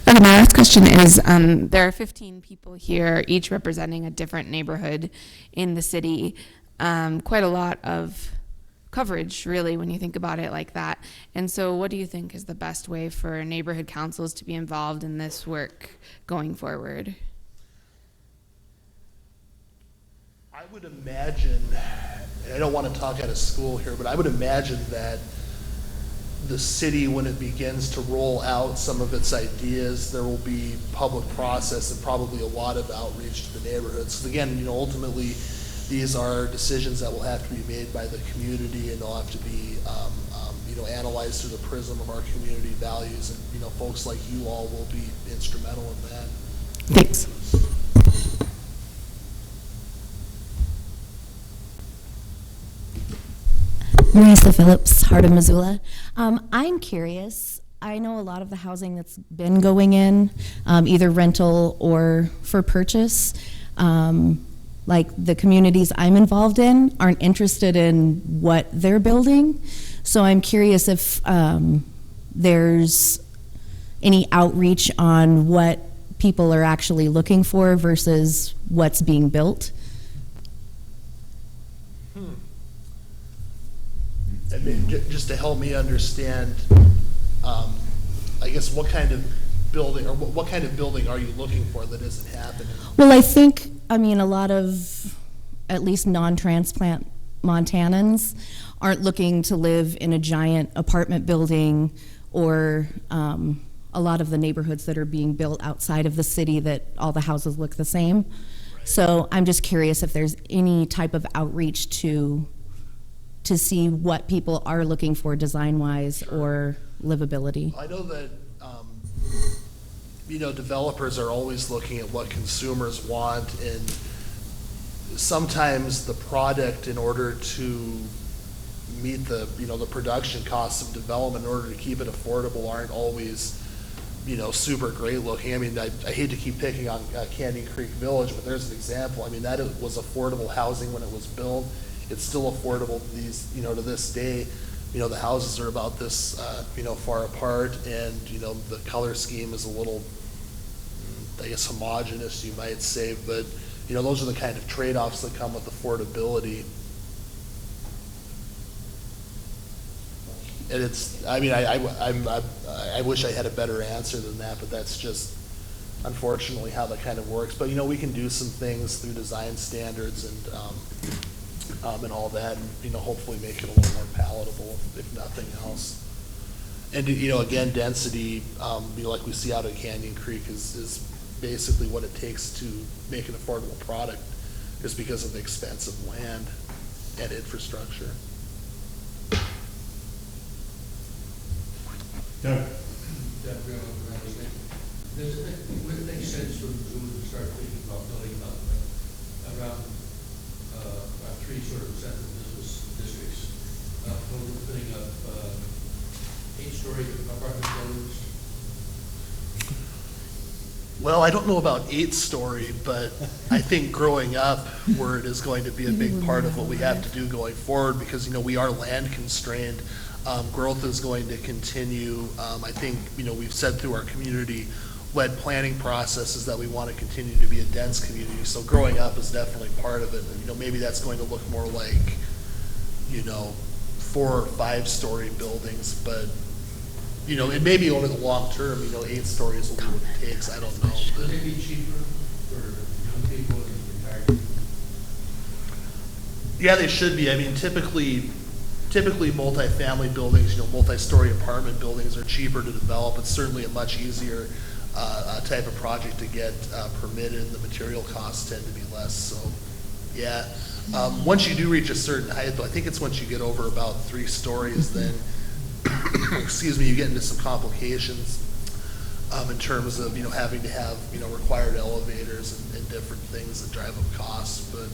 Okay, my last question is, there are 15 people here, each representing a different neighborhood in the city. Quite a lot of coverage, really, when you think about it like that. And so what do you think is the best way for neighborhood councils to be involved in this work going forward? I would imagine, and I don't want to talk out of school here, but I would imagine that the city, when it begins to roll out some of its ideas, there will be public process and probably a lot of outreach to the neighborhoods. 'Cause again, ultimately, these are decisions that will have to be made by the community, and they'll have to be, analyzed through the prism of our community values, and, folks like you all will be instrumental in that. Thanks. Marisa Phillips, Heart of Missoula. I'm curious. I know a lot of the housing that's been going in, either rental or for purchase, like the communities I'm involved in aren't interested in what they're building. So I'm curious if there's any outreach on what people are actually looking for versus what's being built. I mean, just to help me understand, I guess, what kind of building, or what kind of building are you looking for that isn't happening? Well, a lot of, at least non-transplant Montanans aren't looking to live in a giant apartment building, or a lot of the neighborhoods that are being built outside of the city that all the houses look the same. Right. So I'm just curious if there's any type of outreach to see what people are looking for design-wise or livability. I know that, developers are always looking at what consumers want, and sometimes the product, in order to meet the, the production costs of development, in order to keep it affordable, aren't always, super great looking. I mean, I hate to keep picking on Canyon Creek Village, but there's an example. I mean, that was affordable housing when it was built. It's still affordable to these, to this day. The houses are about this, far apart, and, the color scheme is a little, I guess, homogeneous, you might say, but, those are the kind of trade-offs that come with affordability. And it's, I mean, I wish I had a better answer than that, but that's just unfortunately how that kind of works. But, we can do some things through design standards and all that, and, hopefully make it a little more palatable, if nothing else. And, again, density, like we see out at Canyon Creek is basically what it takes to make an affordable product, just because of the expensive land and infrastructure. Doug? Would it make sense for Missoula to start thinking about building up around our three sort of central business districts, putting up 8-story apartment buildings? Well, I don't know about 8-story, but I think growing up, word is going to be a big part of what we have to do going forward, because, we are land constrained. Growth is going to continue. I think, we've said through our community-led planning processes that we want to continue to be a dense community. So growing up is definitely part of it. And, maybe that's going to look more like, 4 or 5-story buildings, but, it may be over the long term, 8 stories will be what it takes. I don't know. Would it be cheaper for young people in retired? Yeah, they should be. I mean, typically multifamily buildings, multi-story apartment buildings are cheaper to develop. It's certainly a much easier type of project to get permitted, and the material costs tend to be less. So, yeah. Once you do reach a certain height, though, I think it's once you get over about 3 stories, then, excuse me, you get into some complications in terms of, having to have, required elevators and different things that drive up costs. But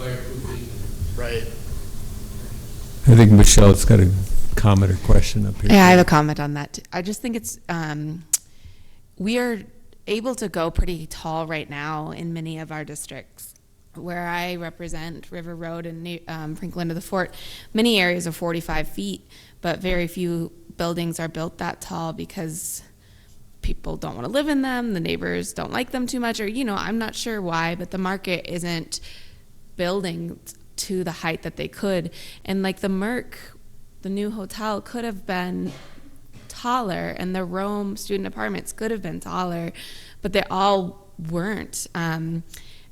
Fireproofing. Right. I think Michelle's got a comment or question up here. Yeah, I have a comment on that. I just think it's, we are able to go pretty tall right now in many of our districts. Where I represent River Road and Franklin to the Fort, many areas are 45 feet, but very few buildings are built that tall because people don't want to live in them, the neighbors don't like them too much, or, I'm not sure why, but the market isn't building to the height that they could. And like the Merck, the new hotel, could have been taller, and the Rome student apartments could have been taller, but they all weren't.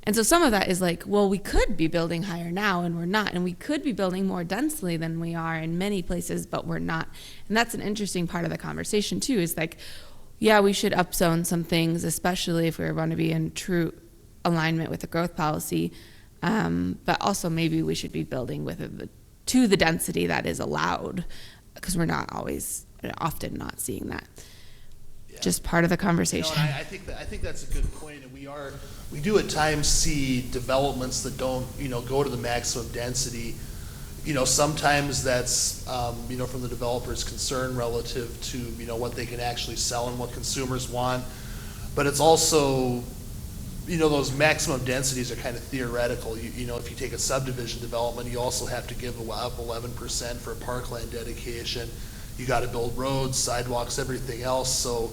And so some of that is like, well, we could be building higher now and we're not. And we could be building more densely than we are in many places, but we're not. And that's an interesting part of the conversation too, is like, yeah, we should upzone some things, especially if we want to be in true alignment with the growth policy. But also maybe we should be building to the density that is allowed, because we're not often not seeing that. Yeah. Just part of the conversation. You know, I think that's a good point, and we do at times see developments that don't, go to the maximum density. Sometimes that's, from the developer's concern relative to, what they can actually sell and what consumers want. But it's also, those maximum densities are kind of theoretical. If you take a subdivision development, you also have to give up 11% for a parkland dedication. You got to build roads, sidewalks, everything else. So,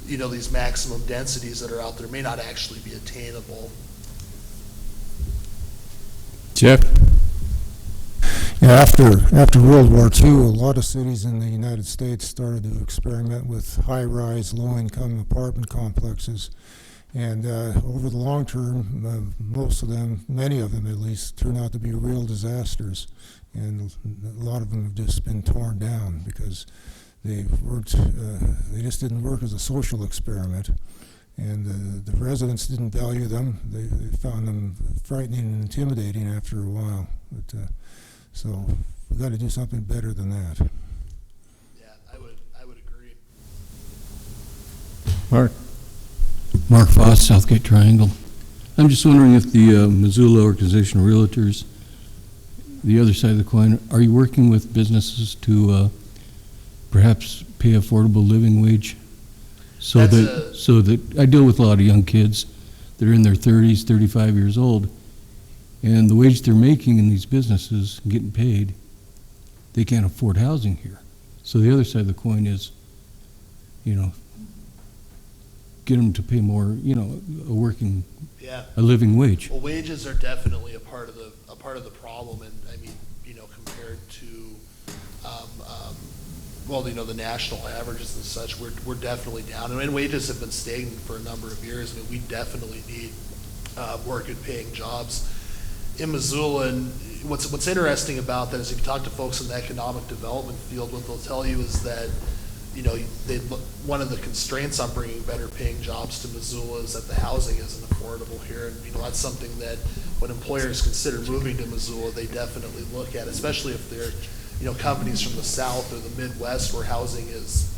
these maximum densities that are out there may not actually be attainable. Jeff? Yeah, after World War II, a lot of cities in the United States started to experiment with high-rise, low-income apartment complexes. And over the long term, most of them, many of them at least, turn out to be real disasters. And a lot of them have just been torn down because they just didn't work as a social experiment. And the residents didn't value them. They found them frightening and intimidating after a while. But, so we've got to do something better than that. Yeah, I would agree. Mark? Mark Foss, Southgate Triangle. I'm just wondering if the Missoula Organization of Realtors, the other side of the coin, are you working with businesses to perhaps pay affordable living wage? So that I deal with a lot of young kids that are in their 30s, 35 years old, and the wage they're making in these businesses, getting paid, they can't afford housing here. So the other side of the coin is, get them to pay more, a living wage. Well, wages are definitely a part of the problem, and I mean, compared to, the national averages and such, we're definitely down. And wages have been stagnant for a number of years. I mean, we definitely need more good-paying jobs in Missoula. And what's interesting about that is if you talk to folks in the economic development field, what they'll tell you is that one of the constraints on bringing better paying jobs to Missoula is that the housing isn't affordable here. And, that's something that when employers consider moving to Missoula, they definitely look at, especially if they're, companies from the South or the Midwest where housing is,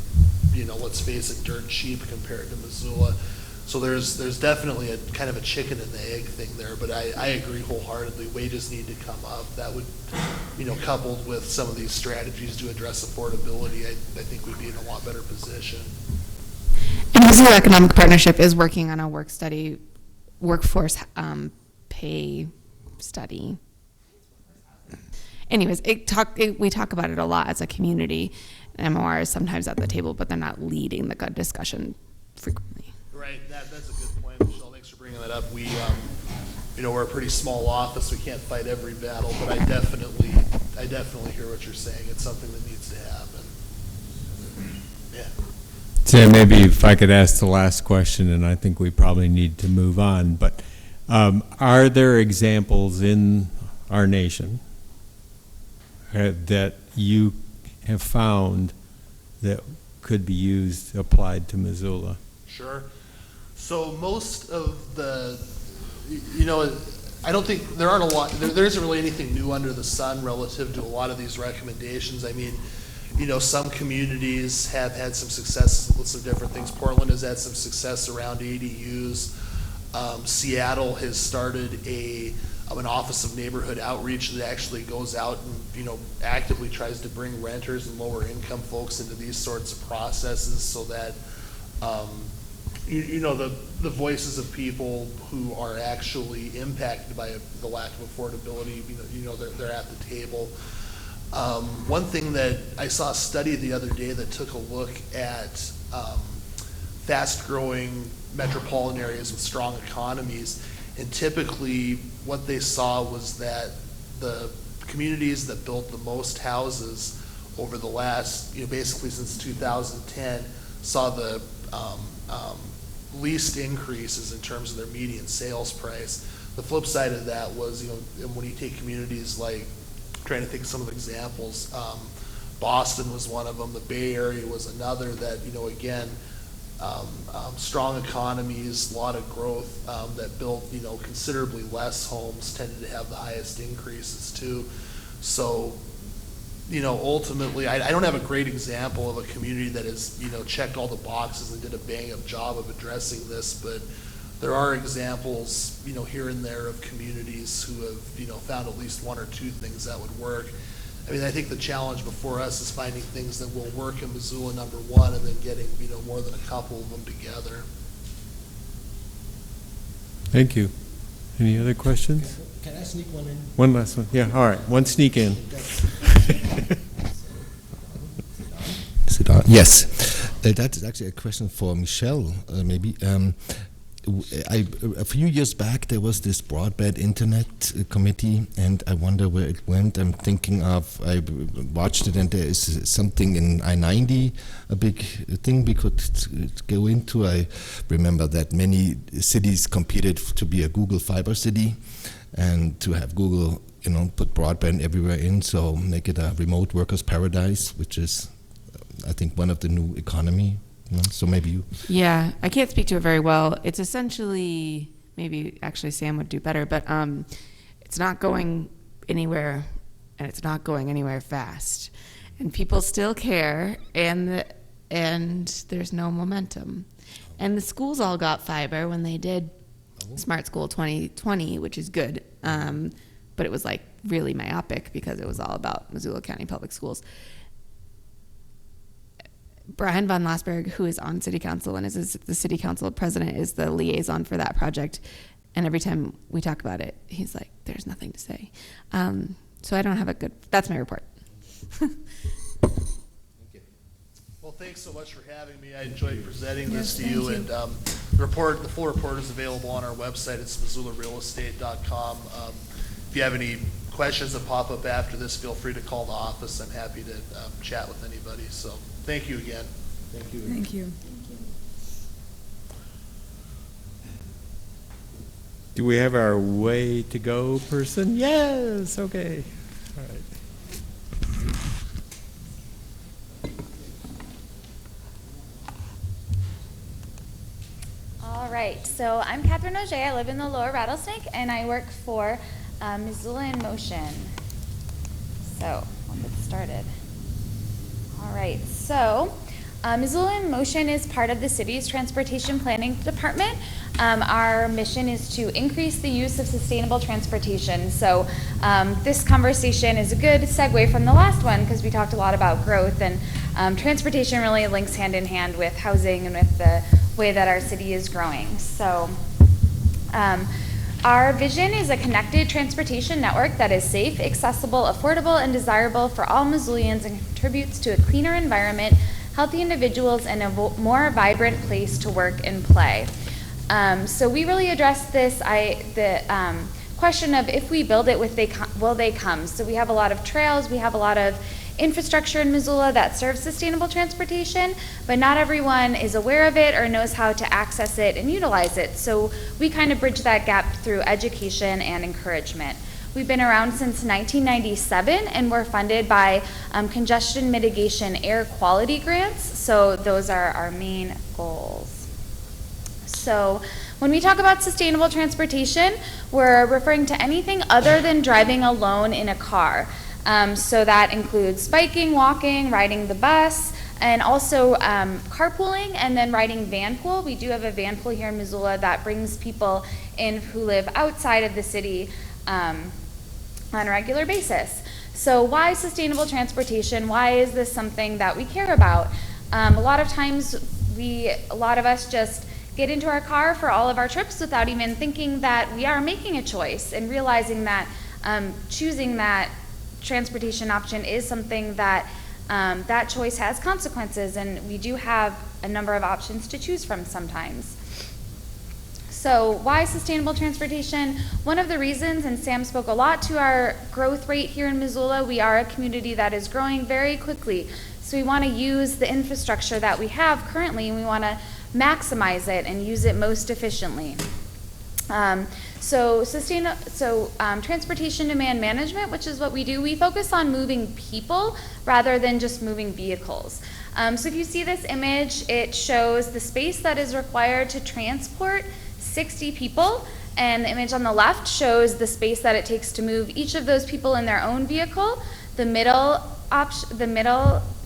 let's face it, dirt cheap compared to Missoula. So there's definitely a kind of a chicken and the egg thing there, but I agree wholeheartedly. Wages need to come up. That would, coupled with some of these strategies to address affordability, I think we'd be in a lot better position. And Missoula Economic Partnership is working on a workforce pay study. Anyways, we talk about it a lot as a community. MOR is sometimes at the table, but they're not leading the good discussion frequently. Right, that's a good point, Michelle. Thanks for bringing that up. We, we're a pretty small office. We can't fight every battle, but I definitely hear what you're saying. It's something that needs to happen. Yeah. Tim, maybe if I could ask the last question, and I think we probably need to move on, but are there examples in our nation that you have found that could be applied to Missoula? Sure. So most of the, I don't think there aren't a lot, there isn't really anything new under the sun relative to a lot of these recommendations. I mean, some communities have had some success with some different things. Portland has had some success around ADUs. Seattle has started an Office of Neighborhood Outreach that actually goes out and, actively tries to bring renters and lower income folks into these sorts of processes so that, the voices of people who are actually impacted by the lack of affordability, they're at the table. One thing that I saw a study the other day that took a look at fast-growing metropolitan areas with strong economies, and typically what they saw was that the communities that built the most houses over the last, basically since 2010, saw the least increases in terms of their median sales price. The flip side of that was, when you take communities like, trying to think of some of the examples, Boston was one of them, the Bay Area was another that, again, strong economies, a lot of growth, that built, considerably less homes tended to have the highest increases too. So, ultimately, I don't have a great example of a community that has, checked all the boxes and did a bang-up job of addressing this, but there are examples, here and there of communities who have, found at least one or two things that would work. I mean, I think the challenge before us is finding things that will work in Missoula, number one, and then getting, more than a couple of them together. Thank you. Any other questions? Can I sneak one in? One last one. Yeah, all right. One sneak in. Is it on? Yes. That is actually a question for Michelle, maybe. A few years back, there was this broadband internet committee, and I wonder where it went. I'm thinking of, I watched it, and there is something in I-90, a big thing we could go into. I remember that many cities competed to be a Google fiber city, and to have Google, put broadband everywhere in, so make it a remote workers' paradise, which is, I think, one of the new economy. So maybe you. Yeah, I can't speak to it very well. It's essentially, maybe actually Sam would do better, but it's not going anywhere, and it's not going anywhere fast. And people still care, and there's no momentum. And the schools all got fiber when they did Smart School 2020, which is good. But it was like really myopic because it was all about Missoula County Public Schools. Brian von Lasberg, who is on city council and is the city council president, is the liaison for that project. And every time we talk about it, he's like, there's nothing to say. So I don't have that's my report. Well, thanks so much for having me. I enjoyed presenting this to you. And the full report is available on our website. It's MissoulaRealEstate.com. If you have any questions that pop up after this, feel free to call the office. I'm happy to chat with anybody. So thank you again. Thank you. Thank you. Do we have our way to go person? Yes, okay. All right. All right, so I'm Catherine Auger. I live in the Lower Rattlesnake, and I work for Missoula in Motion. So we'll get started. All right, so Missoula in Motion is part of the city's transportation planning department. Our mission is to increase the use of sustainable transportation. So this conversation is a good segue from the last one because we talked a lot about growth, and transportation really links hand in hand with housing and with the way that our city is growing. So our vision is a connected transportation network that is safe, accessible, affordable, and desirable for all Missoulians and contributes to a cleaner environment, healthy individuals, and a more vibrant place to work and play. So we really address the question of if we build it, will they come? So we have a lot of trails, we have a lot of infrastructure in Missoula that serves sustainable transportation, but not everyone is aware of it or knows how to access it and utilize it. So we kind of bridge that gap through education and encouragement. We've been around since 1997, and we're funded by congestion mitigation air quality grants. So those are our main goals. So when we talk about sustainable transportation, we're referring to anything other than driving alone in a car. So that includes biking, walking, riding the bus, and also carpooling, and then riding vanpool. We do have a vanpool here in Missoula that brings people in who live outside of the city on a regular basis. So why sustainable transportation? Why is this something that we care about? A lot of times, a lot of us just get into our car for all of our trips without even thinking that we are making a choice and realizing that choosing that transportation option is something that that choice has consequences, and we do have a number of options to choose from sometimes. So why sustainable transportation? One of the reasons, and Sam spoke a lot to our growth rate here in Missoula, we are a community that is growing very quickly. So we want to use the infrastructure that we have currently, and we want to maximize it and use it most efficiently. Transportation demand management, which is what we do, we focus on moving people rather than just moving vehicles. So if you see this image, it shows the space that is required to transport 60 people, and the image on the left shows the space that it takes to move each of those people in their own vehicle. The middle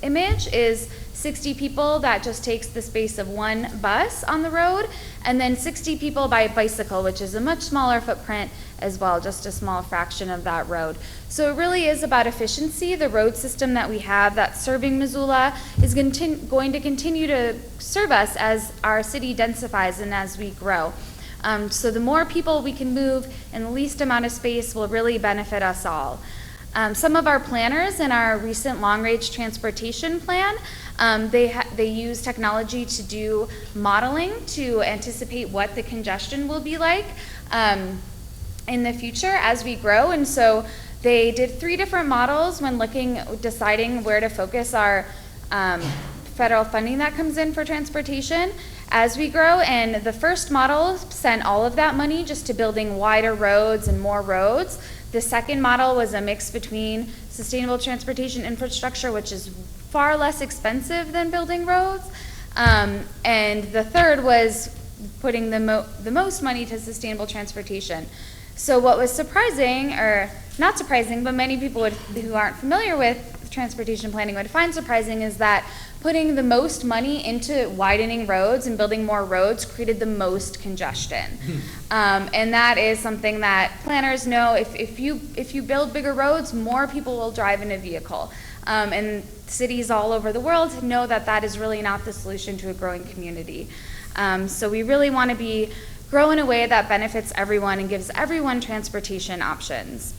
image is 60 people that just takes the space of one bus on the road, and then 60 people by bicycle, which is a much smaller footprint as well, just a small fraction of that road. So it really is about efficiency. The road system that we have that's serving Missoula is going to continue to serve us as our city densifies and as we grow. So the more people we can move in the least amount of space will really benefit us all. Some of our planners in our recent long-range transportation plan, they use technology to do modeling to anticipate what the congestion will be like in the future as we grow. And so they did 3 different models when deciding where to focus our federal funding that comes in for transportation as we grow. And the first model sent all of that money just to building wider roads and more roads. The second model was a mix between sustainable transportation infrastructure, which is far less expensive than building roads. And the third was putting the most money to sustainable transportation. So what was surprising, or not surprising, but many people who aren't familiar with transportation planning would find surprising, is that putting the most money into widening roads and building more roads created the most congestion. And that is something that planners know. If you build bigger roads, more people will drive in a vehicle. And cities all over the world know that that is really not the solution to a growing community. So we really want to grow in a way that benefits everyone and gives everyone transportation options.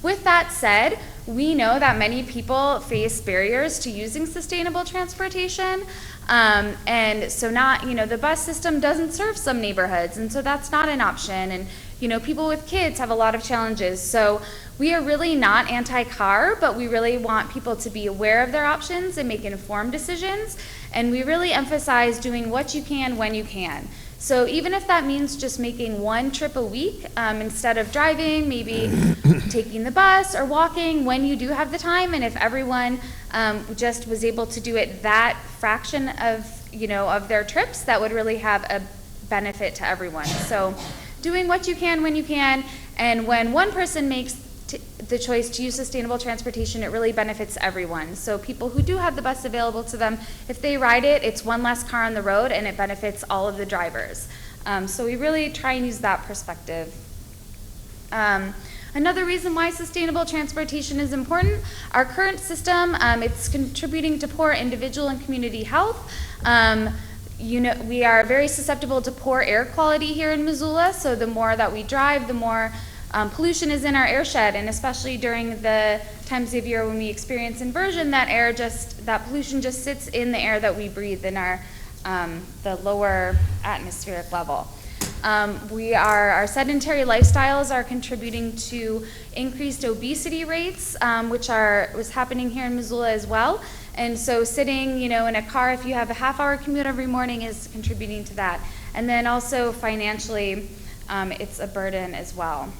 With that said, we know that many people face barriers to using sustainable transportation. And so the bus system doesn't serve some neighborhoods, and so that's not an option. And, people with kids have a lot of challenges. So we are really not anti-car, but we really want people to be aware of their options and make informed decisions. And we really emphasize doing what you can when you can. So even if that means just making one trip a week instead of driving, maybe taking the bus or walking when you do have the time, and if everyone just was able to do it that fraction of their trips, that would really have a benefit to everyone. So doing what you can when you can, and when one person makes the choice to use sustainable transportation, it really benefits everyone. So people who do have the bus available to them, if they ride it, it's one less car on the road and it benefits all of the drivers. So we really try and use that perspective. Another reason why sustainable transportation is important, our current system, it's contributing to poor individual and community health. We are very susceptible to poor air quality here in Missoula, so the more that we drive, the more pollution is in our airshed, and especially during the times of year when we experience inversion, that pollution just sits in the air that we breathe in the lower atmospheric level. Our sedentary lifestyles are contributing to increased obesity rates, which was happening here in Missoula as well. And so sitting, in a car, if you have a half-hour commute every morning, is contributing to that. And then also financially, it's a burden as well.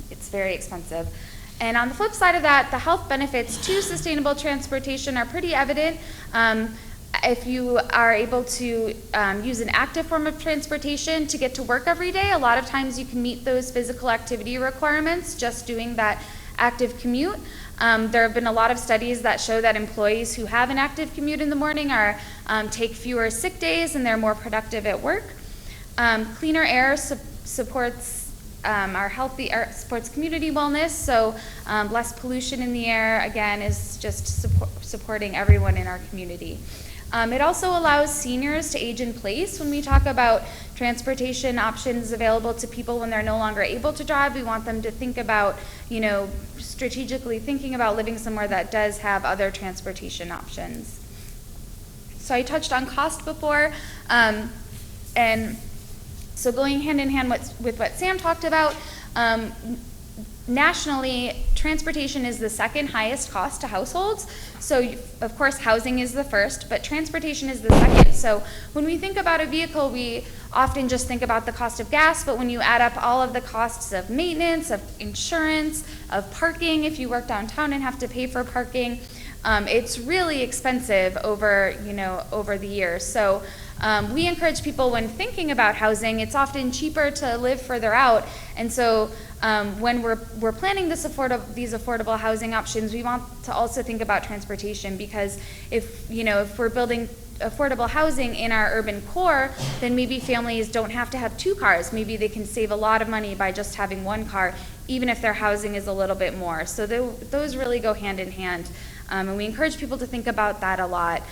It's very expensive. And on the flip side of that, the health benefits to sustainable transportation are pretty evident. If you are able to use an active form of transportation to get to work every day, a lot of times you can meet those physical activity requirements just doing that active commute. There have been a lot of studies that show that employees who have an active commute in the morning take fewer sick days and they're more productive at work. Cleaner air supports supports community wellness, so less pollution in the air, again, is just supporting everyone in our community. It also allows seniors to age in place. When we talk about transportation options available to people when they're no longer able to drive, we want them to think about, strategically thinking about living somewhere that does have other transportation options. So I touched on cost before, and so going hand in hand with what Sam talked about, nationally, transportation is the second highest cost to households. So of course housing is the first, but transportation is the second. So when we think about a vehicle, we often just think about the cost of gas, but when you add up all of the costs of maintenance, of insurance, of parking, if you work downtown and have to pay for parking, it's really expensive over the years. So we encourage people when thinking about housing, it's often cheaper to live further out. And so when we're planning these affordable housing options, we want to also think about transportation, because if we're building affordable housing in our urban core, then maybe families don't have to have 2 cars. Maybe they can save a lot of money by just having 1 car, even if their housing is a little bit more. So those really go hand in hand. And we encourage people to think about that a lot.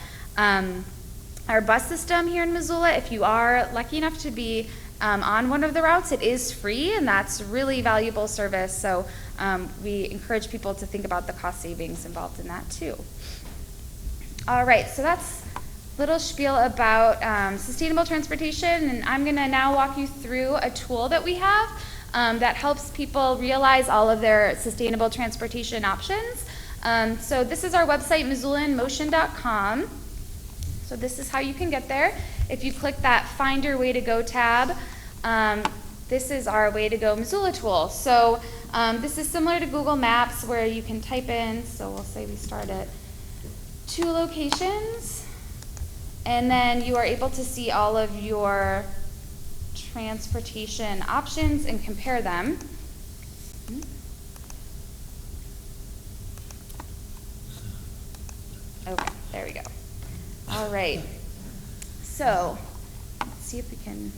Our bus system here in Missoula, if you are lucky enough to be on one of the routes, it is free, and that's really valuable service. So we encourage people to think about the cost savings involved in that too. All right, so that's a little spiel about sustainable transportation, and I'm gonna now walk you through a tool that we have that helps people realize all of their sustainable transportation options. So this is our website, MissoulaInMotion.com. So this is how you can get there. If you click that Find Your Way to Go tab, this is our Way to Go Missoula tool. So this is similar to Google Maps, where you can type in, so we'll say we start at 2 locations, and then you are able to see all of your transportation options and compare them. Okay, there we go. All right, so let's see if we can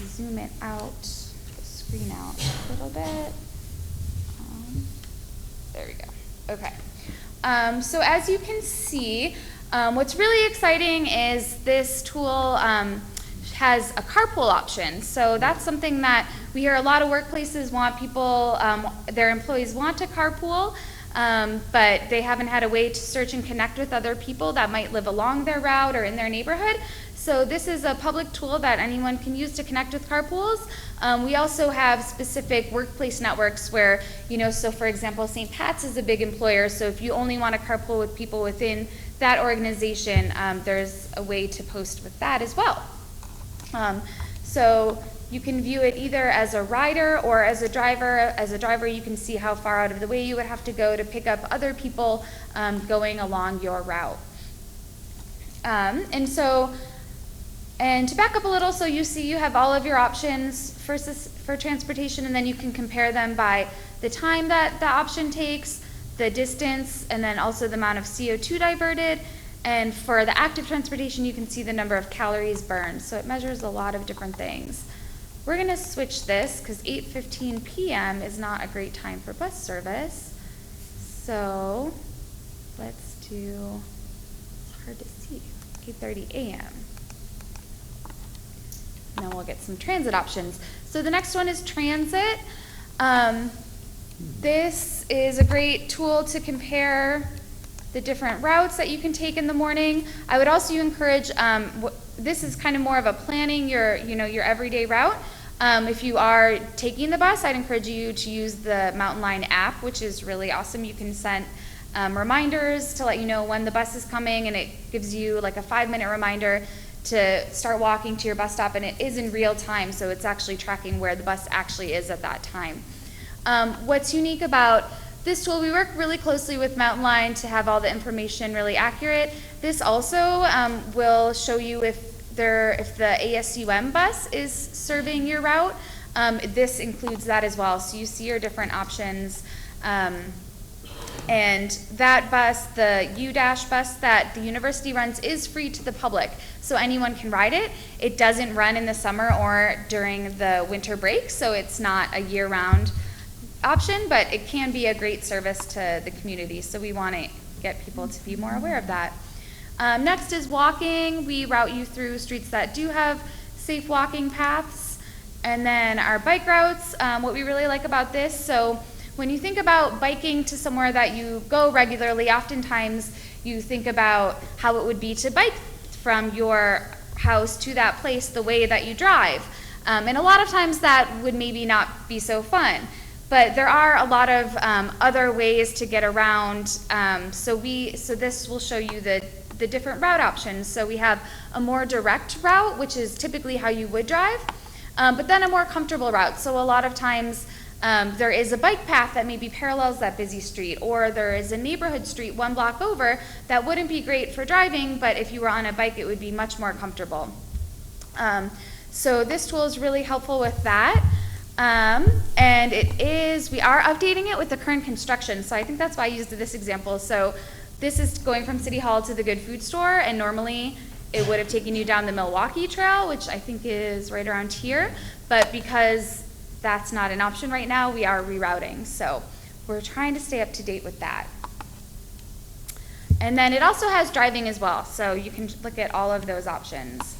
zoom it out, the screen out a little bit. There we go. Okay. So as you can see, what's really exciting is this tool has a carpool option. So that's something that we hear a lot of workplaces want people, their employees want to carpool. But they haven't had a way to search and connect with other people that might live along their route or in their neighborhood. So this is a public tool that anyone can use to connect with carpools. We also have specific workplace networks where, so for example, St. Pat's is a big employer, so if you only want to carpool with people within that organization, there's a way to post with that as well. So you can view it either as a rider or as a driver. As a driver, you can see how far out of the way you would have to go to pick up other people going along your route. And to back up a little, so you see you have all of your options for transportation, and then you can compare them by the time that the option takes, the distance, and then also the amount of CO2 diverted. And for the active transportation, you can see the number of calories burned. So it measures a lot of different things. We're gonna switch this because 8:15 p.m. is not a great time for bus service. So let's do, it's hard to see, 8:30 a.m. And then we'll get some transit options. So the next one is transit. This is a great tool to compare the different routes that you can take in the morning. I would also encourage, this is kind of more of a planning your everyday route. If you are taking the bus, I'd encourage you to use the Mountain Line app, which is really awesome. You can send reminders to let you know when the bus is coming, and it gives you like a 5-minute reminder to start walking to your bus stop, and it is in real time, so it's actually tracking where the bus actually is at that time. What's unique about this tool, we work really closely with Mountain Line to have all the information really accurate. This also will show you if the ASUM bus is serving your route. This includes that as well, so you see your different options. And that bus, the U-Dash bus that the university runs, is free to the public, so anyone can ride it. It doesn't run in the summer or during the winter break, so it's not a year-round option, but it can be a great service to the community, so we want to get people to be more aware of that. Next is walking. We route you through streets that do have safe walking paths. And then our bike routes, what we really like about this, so when you think about biking to somewhere that you go regularly, oftentimes you think about how it would be to bike from your house to that place the way that you drive. And a lot of times that would maybe not be so fun. but there are a lot of other ways to get around. So this will show you the different route options. So we have a more direct route, which is typically how you would drive, but then a more comfortable route. So a lot of times there is a bike path that maybe parallels that busy street, or there is a neighborhood street one block over that wouldn't be great for driving, but if you were on a bike, it would be much more comfortable. So this tool is really helpful with that. And we are updating it with the current construction. So I think that's why I used this example. So this is going from City Hall to the Good Food Store, and normally it would have taken you down the Milwaukee Trail, which I think is right around here. But because that's not an option right now, we are rerouting. So we're trying to stay up to date with that. And then it also has driving as well. So you can look at all of those options.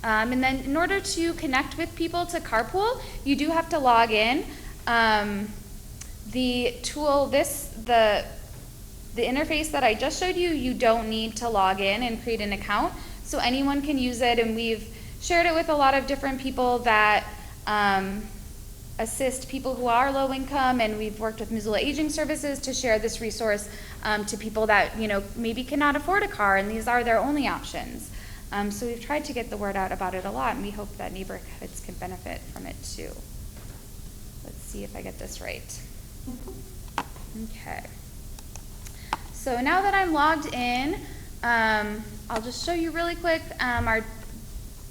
And then in order to connect with people to carpool, you do have to log in. The tool, the interface that I just showed you, you don't need to log in and create an account. So anyone can use it, and we've shared it with a lot of different people that assist people who are low income, and we've worked with Missoula Aging Services to share this resource to people that maybe cannot afford a car, and these are their only options. So we've tried to get the word out about it a lot, and we hope that neighborhoods can benefit from it too. Let's see if I get this right. Okay. So now that I'm logged in, I'll just show you really quick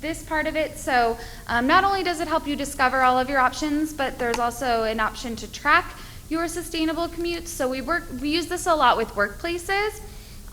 this part of it. So not only does it help you discover all of your options, but there's also an option to track your sustainable commutes. So we use this a lot with workplaces.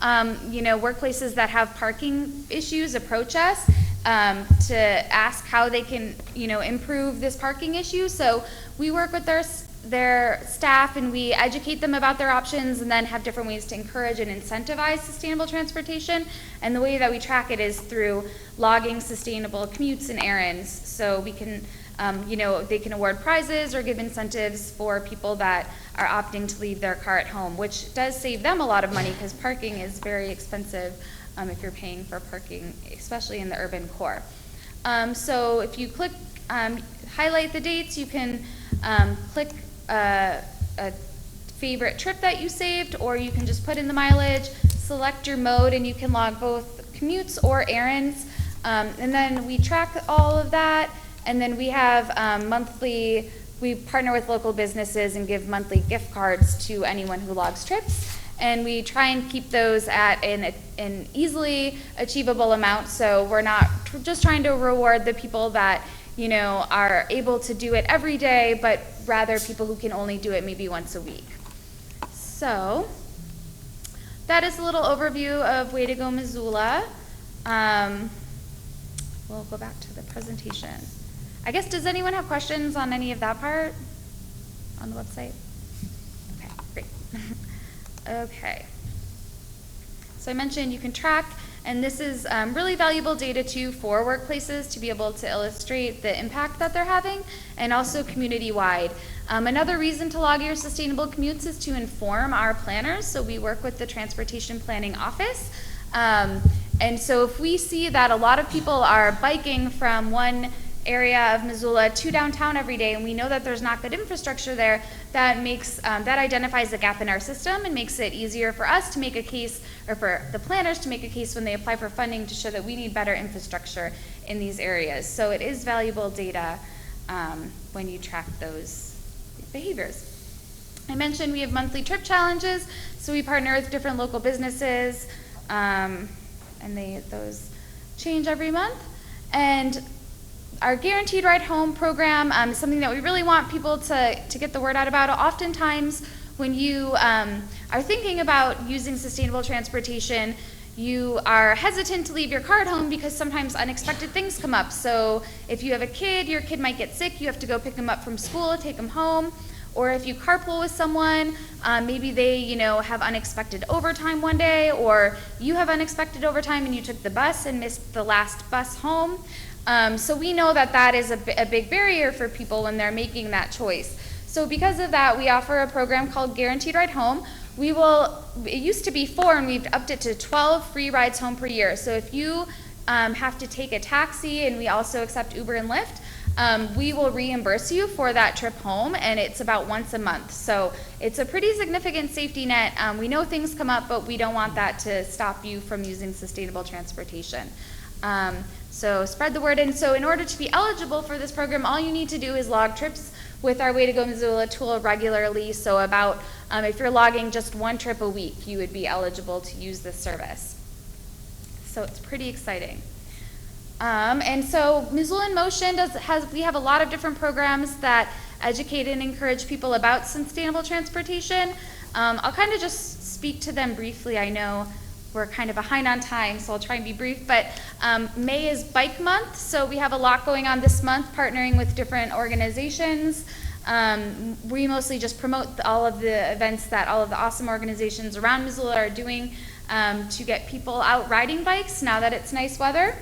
Workplaces that have parking issues approach us to ask how they can, improve this parking issue. So we work with their staff, and we educate them about their options, and then have different ways to encourage and incentivize sustainable transportation. And the way that we track it is through logging sustainable commutes and errands. So we can, they can award prizes or give incentives for people that are opting to leave their car at home, which does save them a lot of money because parking is very expensive if you're paying for parking, especially in the urban core. So if you click, highlight the dates, you can click a favorite trip that you saved, or you can just put in the mileage, select your mode, and you can log both commutes or errands. And then we track all of that, and then we have we partner with local businesses and give monthly gift cards to anyone who logs trips. And we try and keep those at an easily achievable amount, so we're not just trying to reward the people that are able to do it every day, but rather people who can only do it maybe once a week. So that is a little overview of Way to Go Missoula. We'll go back to the presentation. I guess, does anyone have questions on any of that part on the website? Okay, great. Okay. So I mentioned you can track, and this is really valuable data too for workplaces to be able to illustrate the impact that they're having, and also community-wide. Another reason to log your sustainable commutes is to inform our planners. So we work with the Transportation Planning Office. And so if we see that a lot of people are biking from one area of Missoula to downtown every day, and we know that there's not good infrastructure there, that identifies a gap in our system and makes it easier for us to make a case, or for the planners to make a case when they apply for funding to show that we need better infrastructure in these areas. So it is valuable data when you track those behaviors. I mentioned we have monthly trip challenges, so we partner with different local businesses, and those change every month. And our Guaranteed Ride Home program is something that we really want people to get the word out about. Oftentimes, when you are thinking about using sustainable transportation, you are hesitant to leave your car at home because sometimes unexpected things come up. So if you have a kid, your kid might get sick, you have to go pick them up from school, take them home. Or if you carpool with someone, maybe they have unexpected overtime one day, or you have unexpected overtime and you took the bus and missed the last bus home. So we know that is a big barrier for people when they're making that choice. So because of that, we offer a program called Guaranteed Ride Home. It used to be 4, and we've upped it to 12 free rides home per year. So if you have to take a taxi, and we also accept Uber and Lyft, we will reimburse you for that trip home, and it's about once a month. So it's a pretty significant safety net. We know things come up, but we don't want that to stop you from using sustainable transportation. So spread the word. And so in order to be eligible for this program, all you need to do is log trips with our Way to Go Missoula tool regularly. So about, if you're logging just one trip a week, you would be eligible to use this service. So it's pretty exciting. And so Missoula in Motion we have a lot of different programs that educate and encourage people about sustainable transportation. I'll kind of just speak to them briefly. I know we're kind of behind on time, so I'll try and be brief, but May is Bike Month, so we have a lot going on this month, partnering with different organizations. We mostly just promote all of the events that all of the awesome organizations around Missoula are doing to get people out riding bikes now that it's nice weather.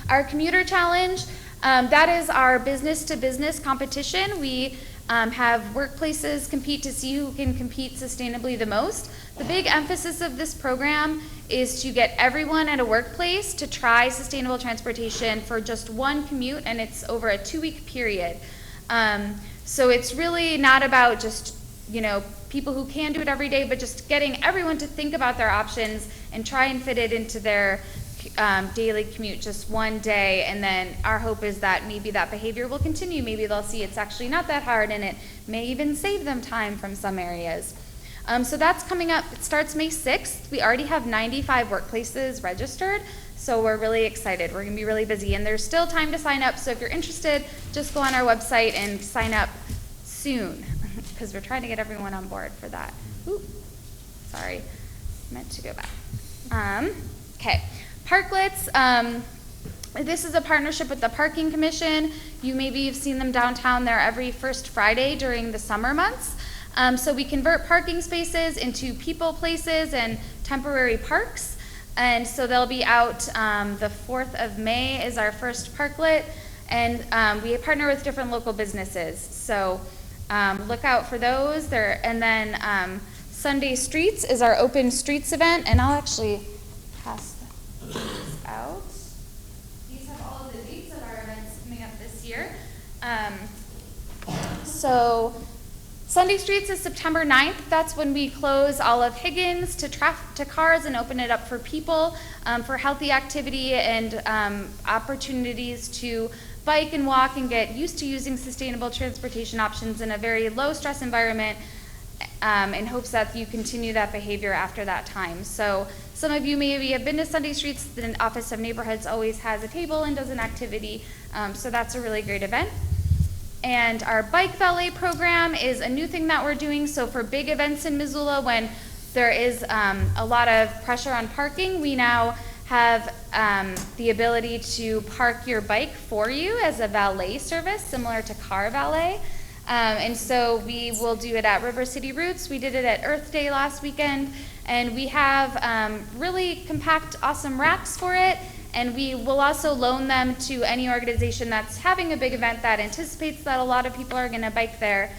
Our Commuter Challenge, that is our business-to-business competition. We have workplaces compete to see who can compete sustainably the most. The big emphasis of this program is to get everyone at a workplace to try sustainable transportation for just one commute, and it's over a 2-week period. So it's really not about just, people who can do it every day, but just getting everyone to think about their options and try and fit it into their daily commute just one day, and then our hope is that maybe that behavior will continue. Maybe they'll see it's actually not that hard, and it may even save them time from some areas. So that's coming up. It starts May 6th. We already have 95 workplaces registered, so we're really excited. We're going to be really busy, and there's still time to sign up, so if you're interested, just go on our website and sign up soon, because we're trying to get everyone on board for that. Ooh, sorry, meant to go back. Okay. Parklets, this is a partnership with the Parking Commission. You maybe have seen them downtown. They're every first Friday during the summer months. So we convert parking spaces into people places and temporary parks. And so they'll be out the 4th of May is our first parklet. And we partner with different local businesses. So look out for those. And then Sunday Streets is our open streets event. And I'll actually pass these out. These have all of the dates of our events coming up this year. So Sunday Streets is September 9th. That's when we close all of Higgins to cars and open it up for people for healthy activity and opportunities to bike and walk and get used to using sustainable transportation options in a very low stress environment in hopes that you continue that behavior after that time. So some of you maybe have been to Sunday Streets. The Office of Neighborhoods always has a table and does an activity. So that's a really great event. And our bike valet program is a new thing that we're doing. So for big events in Missoula, when there is a lot of pressure on parking, we now have the ability to park your bike for you as a valet service, similar to car valet. And so we will do it at River City Roots. We did it at Earth Day last weekend. And we have really compact, awesome racks for it. And we will also loan them to any organization that's having a big event that anticipates that a lot of people are going to bike there.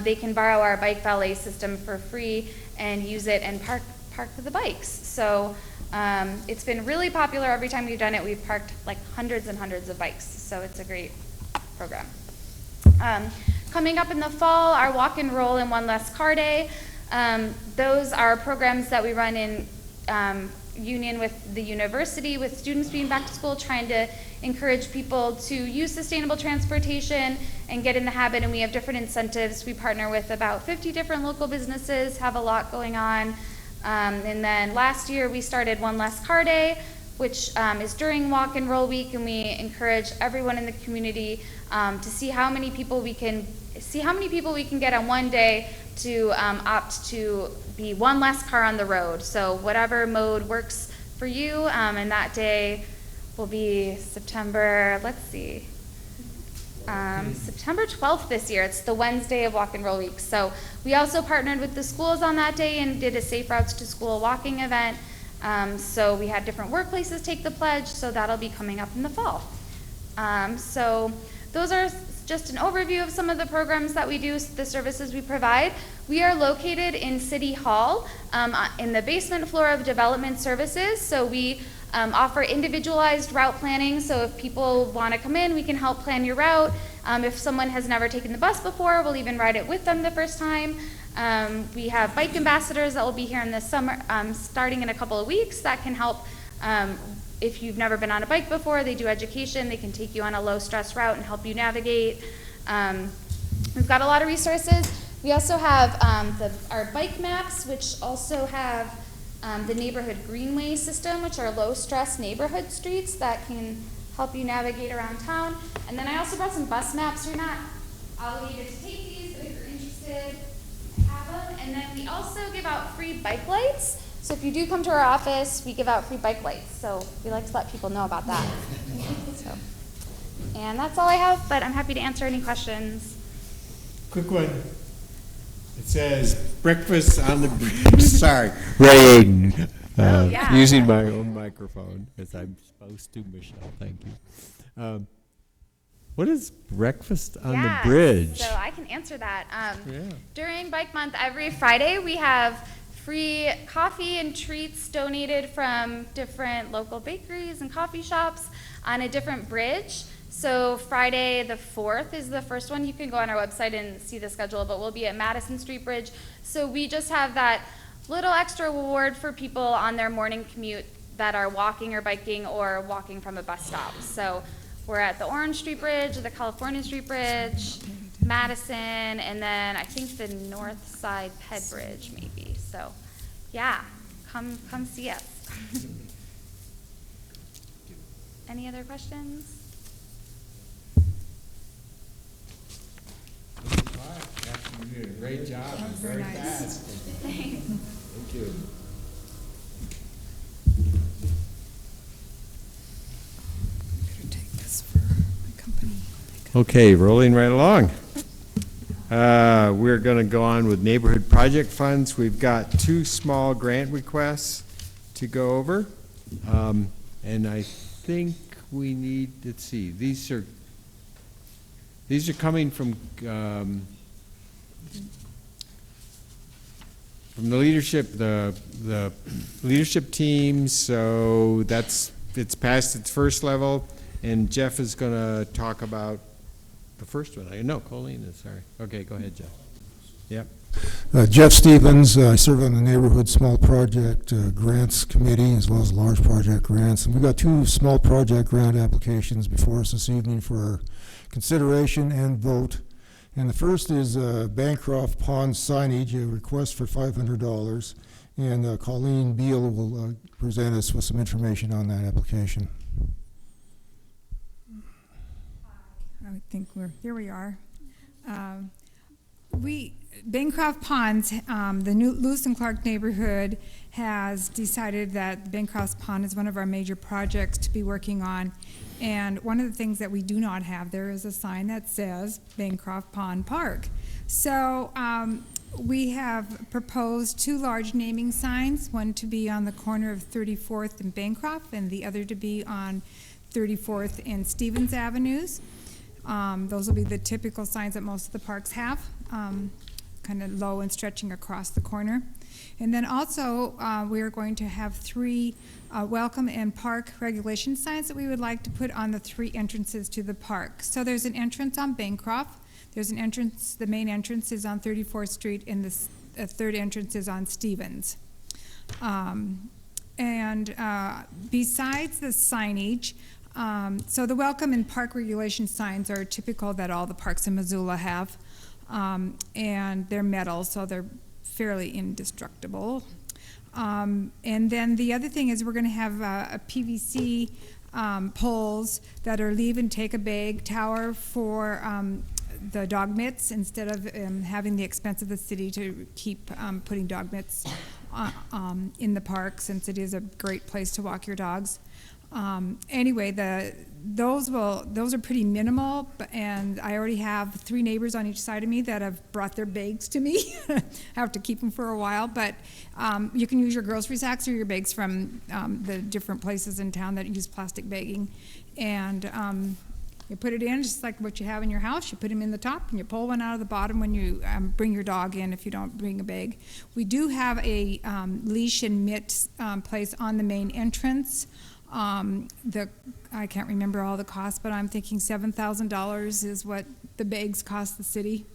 They can borrow our bike valet system for free and use it and park the bikes. So it's been really popular. Every time we've done it, we've parked like hundreds and hundreds of bikes. So it's a great program. Coming up in the fall, our Walk and Roll and One Less Car Day. Those are programs that we run in union with the university, with students being back to school, trying to encourage people to use sustainable transportation and get in the habit. And we have different incentives. We partner with about 50 different local businesses, have a lot going on. And then last year we started One Less Car Day, which is during Walk and Roll Week, and we encourage everyone in the community to see how many people we can get on one day to opt to be one less car on the road. So whatever mode works for you, and that day will be September 12th this year. It's the Wednesday of Walk and Roll Week. So we also partnered with the schools on that day and did a Safe Routes to School walking event. So we had different workplaces take the pledge, so that'll be coming up in the fall. So those are just an overview of some of the programs that we do, the services we provide. We are located in City Hall in the basement floor of Development Services. So we offer individualized route planning, so if people want to come in, we can help plan your route. If someone has never taken the bus before, we'll even ride it with them the first time. We have bike ambassadors that will be here in the summer, starting in a couple of weeks, that can help. If you've never been on a bike before, they do education. They can take you on a low-stress route and help you navigate. We've got a lot of resources. We also have our bike maps, which also have the neighborhood greenway system, which are low-stress neighborhood streets that can help you navigate around town. And then I also brought some bus maps. You're not obligated to take these, but if you're interested, have them. And then we also give out free bike lights. So if you do come to our office, we give out free bike lights. So we like to let people know about that. And that's all I have, but I'm happy to answer any questions. Quick one. It says breakfast on the, sorry, Ray Aiden. Yeah. Using my own microphone, as I'm supposed to, Michelle, thank you. What is breakfast on the bridge? So I can answer that. Yeah. During Bike Month, every Friday, we have free coffee and treats donated from different local bakeries and coffee shops on a different bridge. So Friday the 4th is the first one. You can go on our website and see the schedule, but we'll be at Madison Street Bridge. So we just have that little extra reward for people on their morning commute that are walking or biking or walking from a bus stop. So we're at the Orange Street Bridge, the California Street Bridge, Madison, and then I think the North Side Ped Bridge maybe. So yeah, come see us. Any other questions? You did a great job. Very nice. Fast. Thanks. Thank you. Take this for my company. Okay, rolling right along. We're going to go on with neighborhood project funds. We've got 2 small grant requests to go over. And I think we need, let's see, these are coming from the leadership, the leadership team. So it's past its first level, and Jeff is going to talk about the first one. No, Colleen is, sorry. Okay, go ahead, Jeff. Yep. Jeff Stevens, I serve on the Neighborhood Small Project Grants Committee as well as large project grants. And we've got 2 small project grant applications before us this evening for consideration and vote. And the first is Bancroft Pond signage, a request for $500. And Colleen Beal will present us with some information on that application. I think here we are. Bancroft Ponds, the new Lewis and Clark neighborhood has decided that Bancroft Pond is one of our major projects to be working on. And one of the things that we do not have there is a sign that says Bancroft Pond Park. So we have proposed 2 large naming signs, one to be on the corner of 34th and Bancroft and the other to be on 34th and Stevens Avenues. Those will be the typical signs that most of the parks have, kind of low and stretching across the corner. And then also, we are going to have 3 welcome and park regulation signs that we would like to put on the 3 entrances to the park. So there's an entrance on Bancroft, there's an entrance, the main entrance is on 34th Street, and the 3rd entrance is on Stevens. Besides the signage, so the welcome and park regulation signs are typical that all the parks in Missoula have, and they're metal, so they're fairly indestructible. And then the other thing is we're going to have a PVC poles that are leave and take a bag tower for the dog mitts instead of having the expense of the city to keep putting dog mitts in the park, since it is a great place to walk your dogs. Anyway, those are pretty minimal, and I already have 3 neighbors on each side of me that have brought their bags to me. I have to keep them for a while, but you can use your grocery sacks or your bags from the different places in town that use plastic bagging, and you put it in just like what you have in your house. You put them in the top, and you pull one out of the bottom when you bring your dog in if you don't bring a bag. We do have a leash and mitt place on the main entrance. I can't remember all the costs, but I'm thinking $7,000 is what the bags cost the city.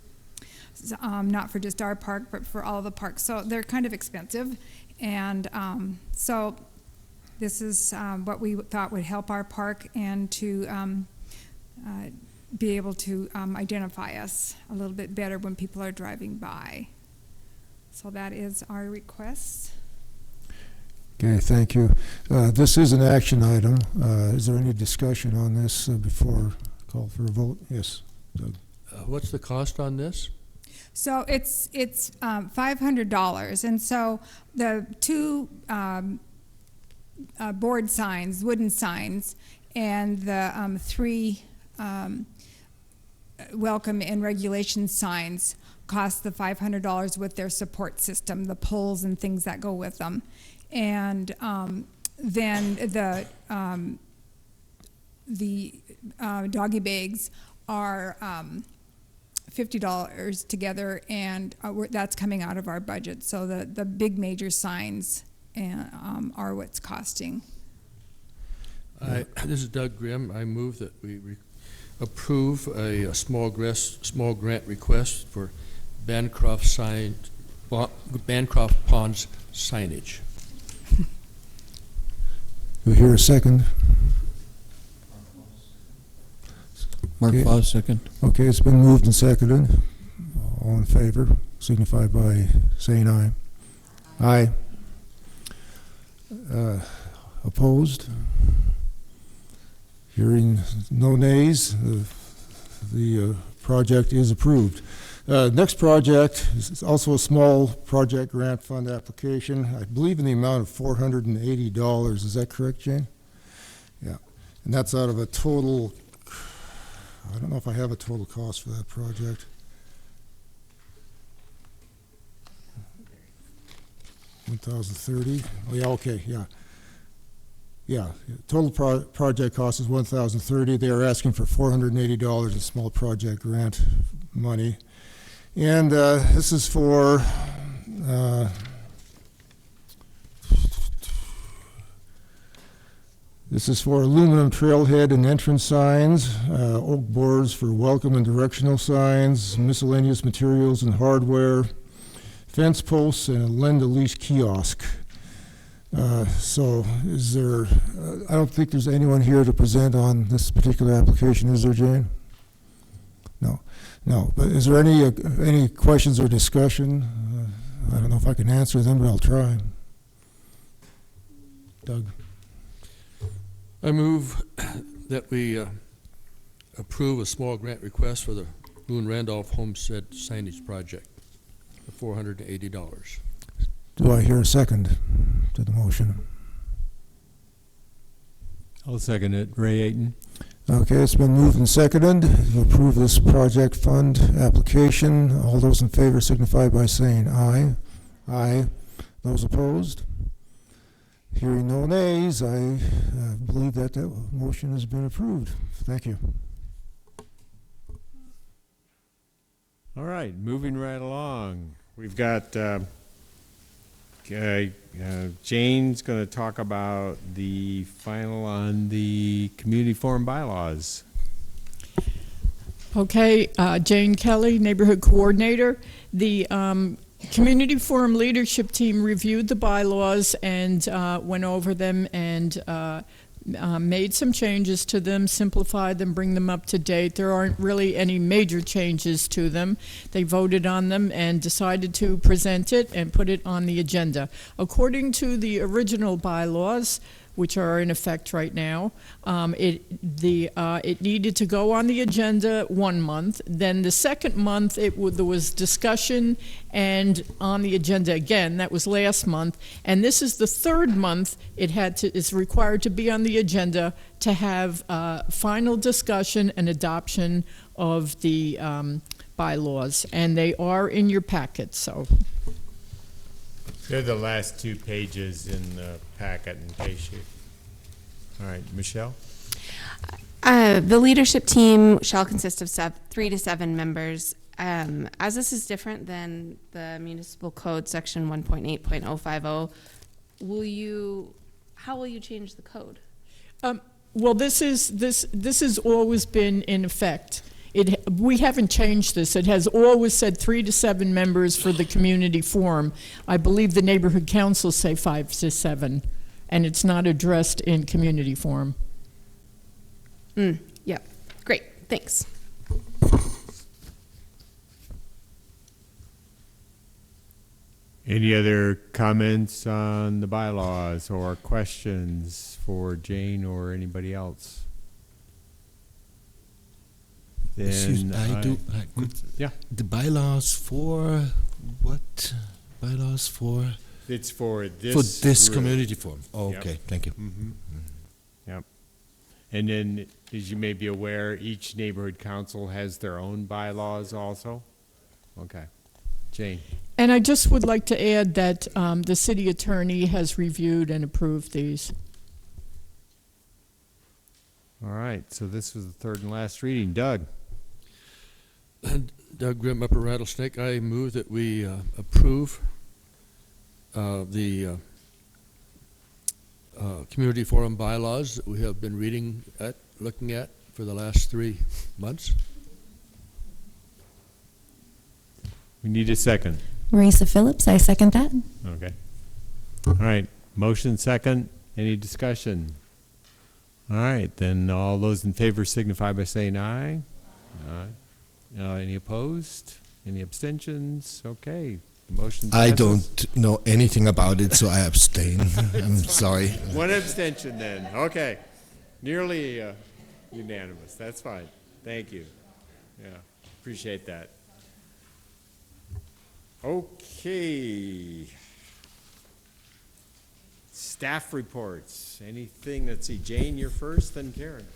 Not for just our park, but for all the parks. So they're kind of expensive. And so this is what we thought would help our park and to be able to identify us a little bit better when people are driving by. So that is our request. Okay, thank you. This is an action item. Is there any discussion on this before I call for a vote? Yes, Doug. What's the cost on this? So it's $500, and so the two board signs, wooden signs, and the three welcome and regulation signs cost the $500 with their support system, the poles and things that go with them. And then the doggy bags are $50 together, and that's coming out of our budget. So the big major signs are what's costing. This is Doug Grimm. I move that we approve a small grant request for Bancroft Ponds signage. Do we hear a second? Mark Okay. Foss, second. Okay, it's been moved and seconded. All in favor, signify by saying aye. Aye. Opposed? Hearing no nays, the project is approved. Next project is also a small project grant fund application, I believe in the amount of $480. Is that correct, Jane? Yeah. And that's out of a total, I don't know if I have a total cost for that project. $1,030. Oh, yeah, okay, yeah. Yeah, total project cost is $1,030. They are asking for $480 in small project grant money. And this is for aluminum trailhead and entrance signs, oak boards for welcome and directional signs, miscellaneous materials and hardware, fence posts, and a lend-a-leash kiosk. So is there, I don't think there's anyone here to present on this particular application, is there, Jane? No. No, but is there any questions or discussion? I don't know if I can answer them, but I'll try. Doug? I move that we approve a small grant request for the Boone Randolph Homestead Signage Project for $480. Do I hear a second to the motion? I'll second it. Ray Ayton. Okay, it's been moved and seconded to approve this project fund application. All those in favor signify by saying aye. Aye. Those opposed? Hearing no nays, I believe that motion has been approved. Thank you. All right, moving right along. We've got Jane's going to talk about the final on the community forum bylaws. Okay, Jane Kelly, Neighborhood Coordinator. The Community Forum Leadership Team reviewed the bylaws and went over them and made some changes to them, simplified them, bring them up to date. There aren't really any major changes to them. They voted on them and decided to present it and put it on the agenda. According to the original bylaws, which are in effect right now, it needed to go on the agenda 1 month. Then the second month, there was discussion and on the agenda again. That was last month. And this is the third month it's required to be on the agenda to have final discussion and adoption of the bylaws. And they are in your packet, so. They're the last 2 pages in the packet in case you. All right, Michelle? The leadership team shall consist of 3 to 7 members. As this is different than the municipal code section 1.8.050, how will you change the code? Well, this has always been in effect. We haven't changed this. It has always said 3 to 7 members for the community forum. I believe the neighborhood councils say 5 to 7, and it's not addressed in community forum. Yep. Great. Thanks. Any other comments on the bylaws or questions for Jane or anybody else? Excuse me, Yeah. The bylaws for what? Bylaws for? It's for this. For this group. community forum. Oh, Yep. okay, thank you. Yep. And then, as you may be aware, each neighborhood council has their own bylaws also. Okay. Jane. And I just would like to add that the city attorney has reviewed and approved these. All right, so this was the third and last reading. Doug? Doug Grimm, Upper Rattlesnake. I move that we approve the community forum bylaws that we have been looking at for the last 3 months. We need a second. Marisa Phillips, I second that. Okay. All right, motion second. Any discussion? All right, then all those in favor signify by saying aye. Aye. Any opposed? Any abstentions? Okay, the motion I passes. don't know anything about it, so I abstain. I'm sorry. One abstention then. Okay, nearly unanimous. That's fine. Thank you. Yeah, appreciate that. Okay. Staff reports. Anything? Let's see. Jane, you're first, then Karen.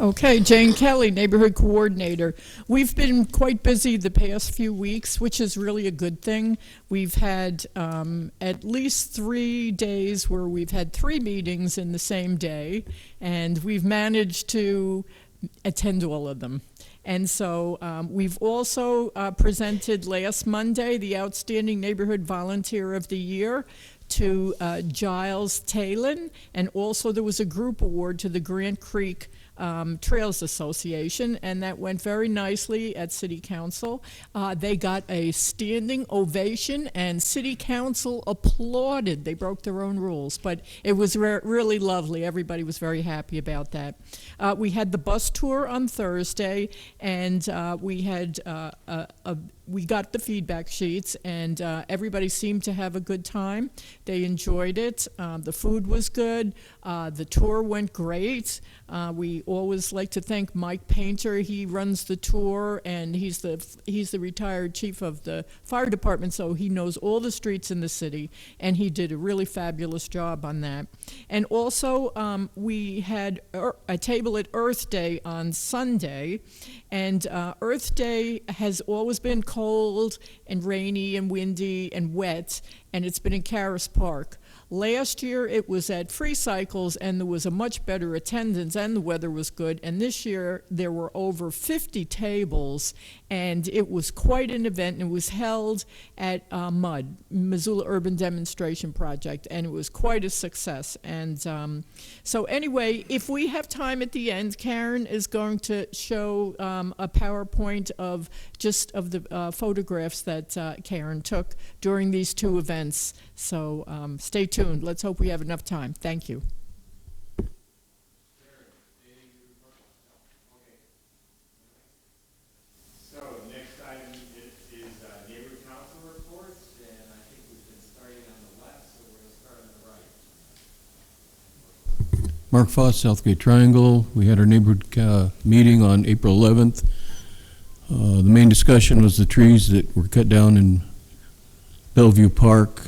Okay, Jane Kelly, Neighborhood Coordinator. We've been quite busy the past few weeks, which is really a good thing. We've had at least 3 days where we've had 3 meetings in the same day, and we've managed to attend all of them. And so we've also presented last Monday the Outstanding Neighborhood Volunteer of the Year to Giles Talon, and also there was a group award to the Grant Creek Trails Association, and that went very nicely at City Council. They got a standing ovation, and City Council applauded. They broke their own rules, but it was really lovely. Everybody was very happy about that. We had the bus tour on Thursday, and we had we got the feedback sheets, and everybody seemed to have a good time. They enjoyed it. The food was good. The tour went great. We always like to thank Mike Painter. He runs the tour, and he's the retired chief of the fire department, so he knows all the streets in the city, and he did a really fabulous job on that. And also, we had a table at Earth Day on Sunday, and Earth Day has always been cold and rainy and windy and wet, and it's been in Caras Park. Last year it was at Free Cycles, and there was a much better attendance, and the weather was good. And this year there were over 50 tables, and it was quite an event. And it was held at MUD, Missoula Urban Demonstration Project, and it was quite a success. And so anyway, if we have time at the end, Karen is going to show a PowerPoint of the photographs that Karen took during these 2 events. So stay tuned. Let's hope we have enough time. Thank you. So next item is neighborhood council reports, and I think we've been starting on the left, so we're going to start on the right. Mark Foss, Southgate Triangle. We had our neighborhood meeting on April 11th. The main discussion was the trees that were cut down in Bellevue Park.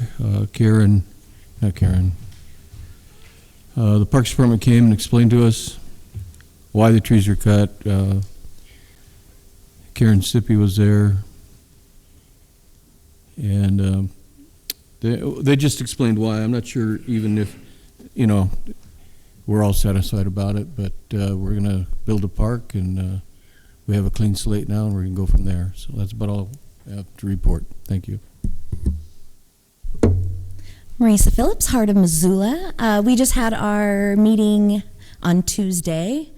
The Parks Department came and explained to us why the trees are cut. Karen Sippy was there, and they just explained why. I'm not sure even if, we're all satisfied about it, but we're going to build a park, and we have a clean slate now, and we're going to go from there. So that's about all I have to report. Thank you. Marisa Phillips, Heart of Missoula. We just had our meeting on Tuesday.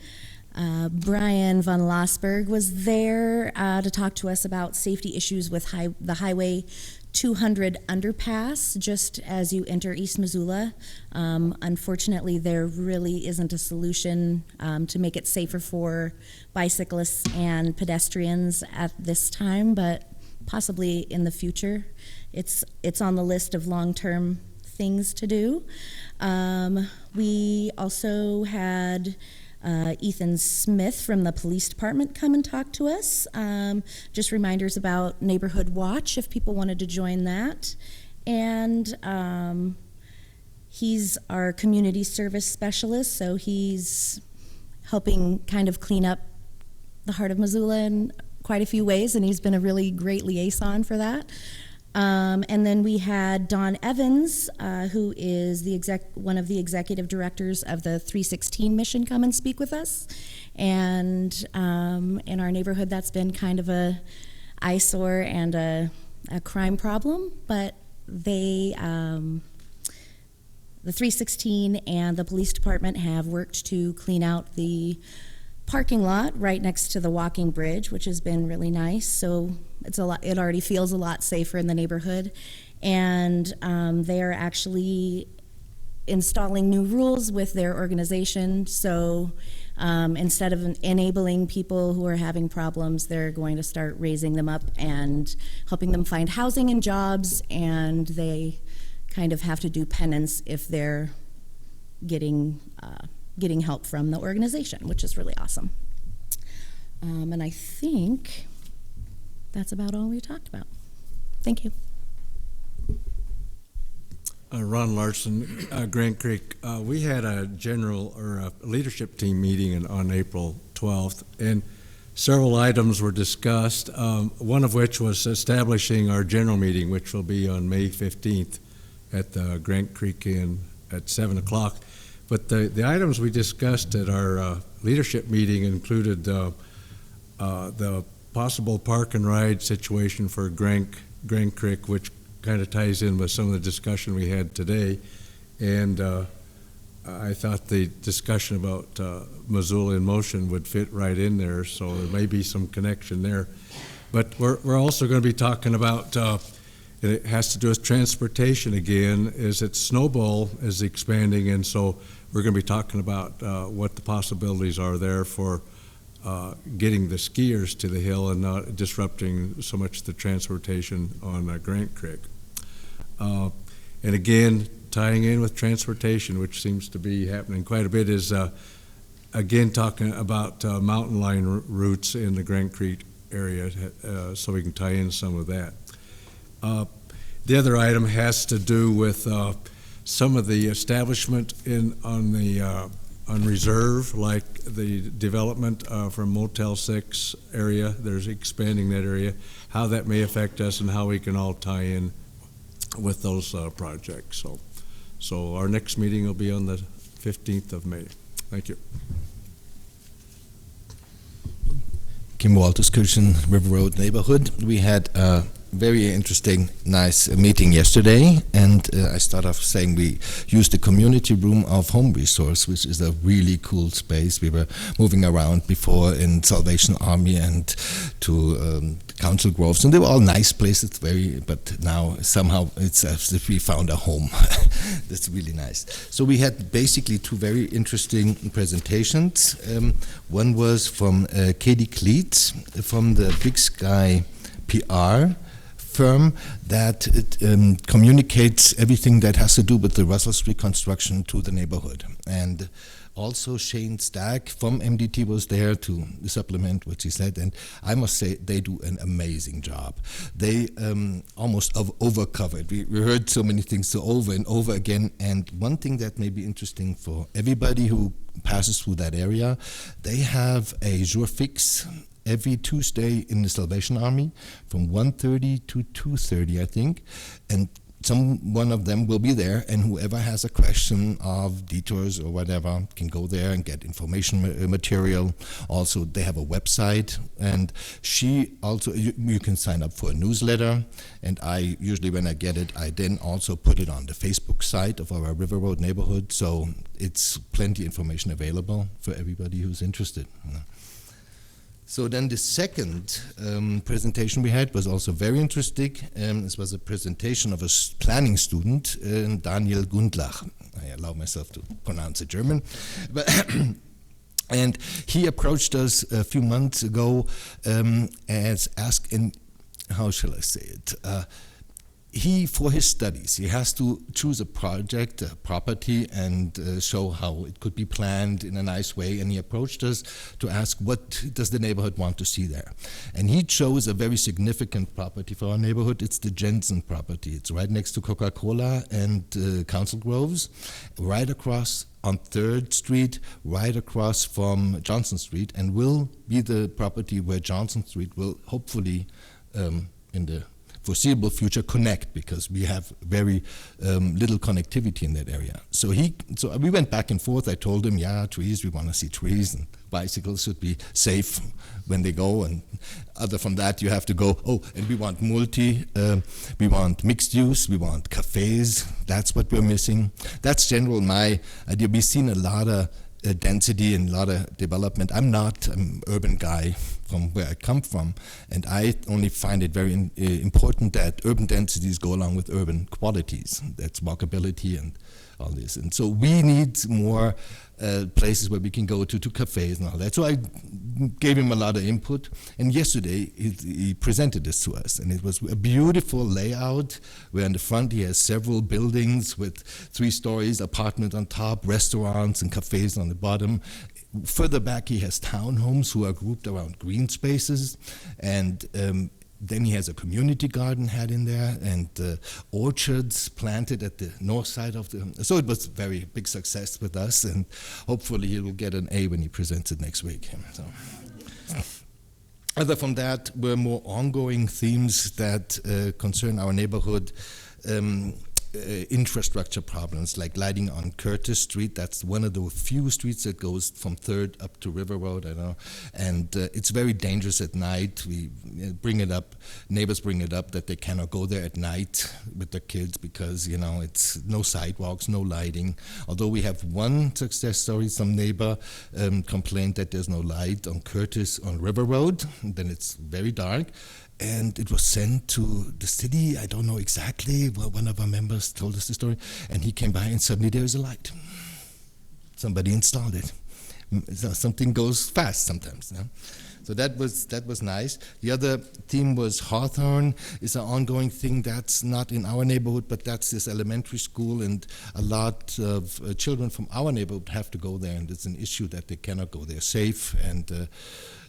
Brian von Lossberg was there to talk to us about safety issues with the Highway 200 underpass just as you enter East Missoula. Unfortunately, there really isn't a solution to make it safer for bicyclists and pedestrians at this time, but possibly in the future. It's on the list of long-term things to do. We also had Ethan Smith from the police department come and talk to us. Just reminders about Neighborhood Watch if people wanted to join that. And he's our community service specialist, so he's helping kind of clean up the heart of Missoula in quite a few ways, and he's been a really great liaison for that. And then we had Don Evans, who is one of the executive directors of the 316 mission, come and speak with us. And in our neighborhood, that's been kind of a eyesore and a crime problem, but the 316 and the police department have worked to clean out the parking lot right next to the walking bridge, which has been really nice. So it already feels a lot safer in the neighborhood. And they are actually installing new rules with their organization. So instead of enabling people who are having problems, they're going to start raising them up and helping them find housing and jobs. And they kind of have to do penance if they're getting help from the organization, which is really awesome. And I think that's about all we talked about. Thank you. Ron Larson, Grand Creek. We had a general or a leadership team meeting on April 12th, and several items were discussed, one of which was establishing our general meeting, which will be on May 15th at the Grand Creek Inn at 7 o'clock. But the items we discussed at our leadership meeting included the possible park and ride situation for Grand Creek, which kind of ties in with some of the discussion we had today. And I thought the discussion about Missoula in Motion would fit right in there, so there may be some connection there. But we're also going to be talking about, it has to do with transportation again, is that Snowball is expanding, and so we're going to be talking about what the possibilities are there for getting the skiers to the hill and not disrupting so much the transportation on Grant Creek. And again, tying in with transportation, which seems to be happening quite a bit, is again talking about mountain line routes in the Grant Creek area, so we can tie in some of that. The other item has to do with some of the establishment on reserve, like the development from Motel 6 area. There's expanding that area, how that may affect us and how we can all tie in with those projects. So our next meeting will be on the 15th of May. Thank you. Kim Walters, Kirchen River Road neighborhood. We had a very interesting, nice meeting yesterday, and I start off saying we used the community room of Home Resource, which is a really cool space. We were moving around before in Salvation Army and to Council Groves, and they were all nice places, but now somehow it's as if we found a home. That's really nice. So we had basically two very interesting presentations. One was from Katie Cleats from the Big Sky PR firm that communicates everything that has to do with the Russell Street construction to the neighborhood. And also Shane Stack from MDT was there to supplement what she said, and I must say they do an amazing job. They almost overcovered. We heard so many things so over and over again, and one thing that may be interesting for everybody who passes through that area, they have a jour fixe every Tuesday in the Salvation Army from 1:30 to 2:30, I think, and one of them will be there, and whoever has a question of detours or whatever can go there and get information material. Also, they have a website, and she also, you can sign up for a newsletter, and I usually, when I get it, I then also put it on the Facebook site of our River Road neighborhood, so it's plenty information available for everybody who's interested. So then the second presentation we had was also very interesting. This was a presentation of a planning student, Daniel Gundlach. I allow myself to pronounce it German. But and he approached us a few months ago as asking, how shall I say it? He, for his studies, he has to choose a project, a property, and show how it could be planned in a nice way. And he approached us to ask, what does the neighborhood want to see there? And he chose a very significant property for our neighborhood. It's the Jensen property. It's right next to Coca-Cola and Council Groves, right across on 3rd Street, right across from Johnson Street, and will be the property where Johnson Street will hopefully, in the foreseeable future, connect, because we have very little connectivity in that area. So we went back and forth. I told him, yeah, trees, we want to see trees, and bicycles should be safe when they go, and other from that you have to go, and we want we want mixed use, we want cafes. That's what we're missing. That's general my idea. We've seen a lot of density and a lot of development. I'm an urban guy from where I come from, and I only find it very important that urban densities go along with urban qualities. That's walkability and all this. And so we need more places where we can go to cafes and all that. So I gave him a lot of input, and yesterday he presented this to us, and it was a beautiful layout where in the front he has several buildings with 3 stories, apartment on top, restaurants and cafes on the bottom. Further back he has townhomes who are grouped around green spaces, and then he has a community garden had in there, and orchards planted at the north side of the. So it was a very big success with us, and hopefully he will get an A when he presents it next week. So. Other from that were more ongoing themes that concern our neighborhood. Infrastructure problems like lighting on Curtis Street. That's one of the few streets that goes from 3rd up to River Road, I know, and it's very dangerous at night. We bring it up, neighbors bring it up that they cannot go there at night with their kids because, it's no sidewalks, no lighting. Although we have one success story, some neighbor complained that there's no light on Curtis on River Road, then it's very dark. And it was sent to the city. I don't know exactly. Well, one of our members told us the story, and he came by, and suddenly there was a light. Somebody installed it. So something goes fast sometimes. So that was nice. The other theme was Hawthorne. It's an ongoing thing that's not in our neighborhood, but that's this elementary school, and a lot of children from our neighborhood have to go there, and it's an issue that they cannot go there safe, and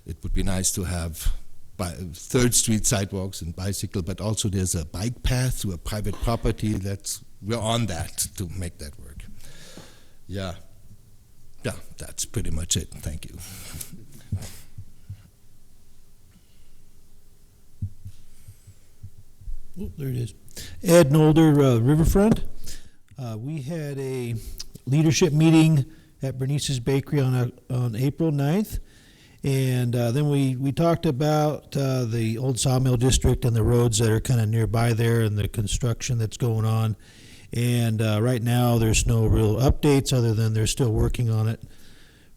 it would be nice to have 3rd Street sidewalks and bicycle, but also there's a bike path to a private property. We're on that to make that work. Yeah, that's pretty much it. Thank you. Oh, there it is. Ed Nolder, Riverfront. We had a leadership meeting at Bernice's Bakery on April 9th. And then we talked about the old sawmill district and the roads that are kind of nearby there and the construction that's going on. And right now there's no real updates other than they're still working on it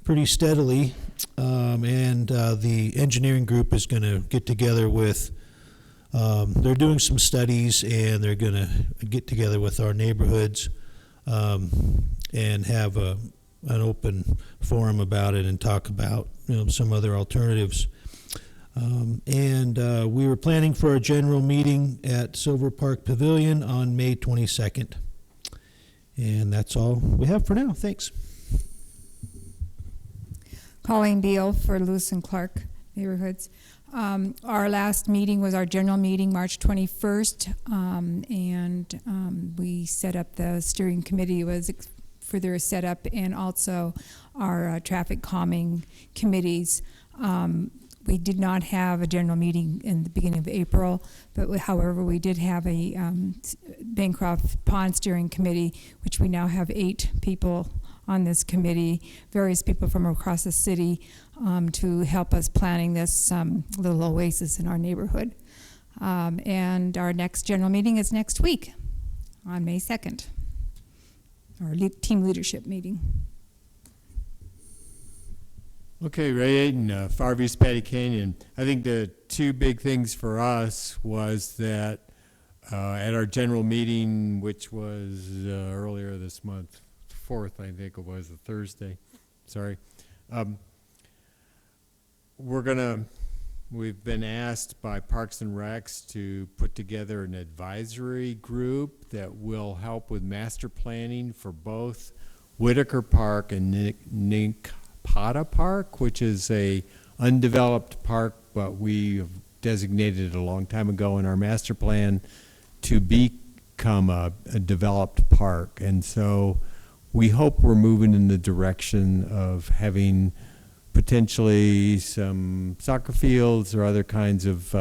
pretty steadily. And the engineering group is going to get together with, they're doing some studies, and they're going to get together with our neighborhoods and have an open forum about it and talk about some other alternatives. And we were planning for a general meeting at Silver Park Pavilion on May 22nd. And that's all we have for now. Thanks. Colleen Beal for Lewis and Clark Neighborhoods. Our last meeting was our general meeting, March 21st, and we set up the steering committee was further set up, and also our traffic calming committees. We did not have a general meeting in the beginning of April, but however, we did have a Bancroft Pond Steering Committee, which we now have 8 people on this committee, various people from across the city, to help us planning this little oasis in our neighborhood. And our next general meeting is next week on May 2nd, our team leadership meeting. Okay, Ray Aiden, Far East Patty Canyon. I think the 2 big things for us was that at our general meeting, which was earlier this month, 4th, I think it was, a Thursday, sorry. We've been asked by Parks and Recs to put together an advisory group that will help with master planning for both Whitaker Park and Ninkpata Park, which is a undeveloped park, but we have designated it a long time ago in our master plan to become a developed park. And so we hope we're moving in the direction of having potentially some soccer fields or other kinds of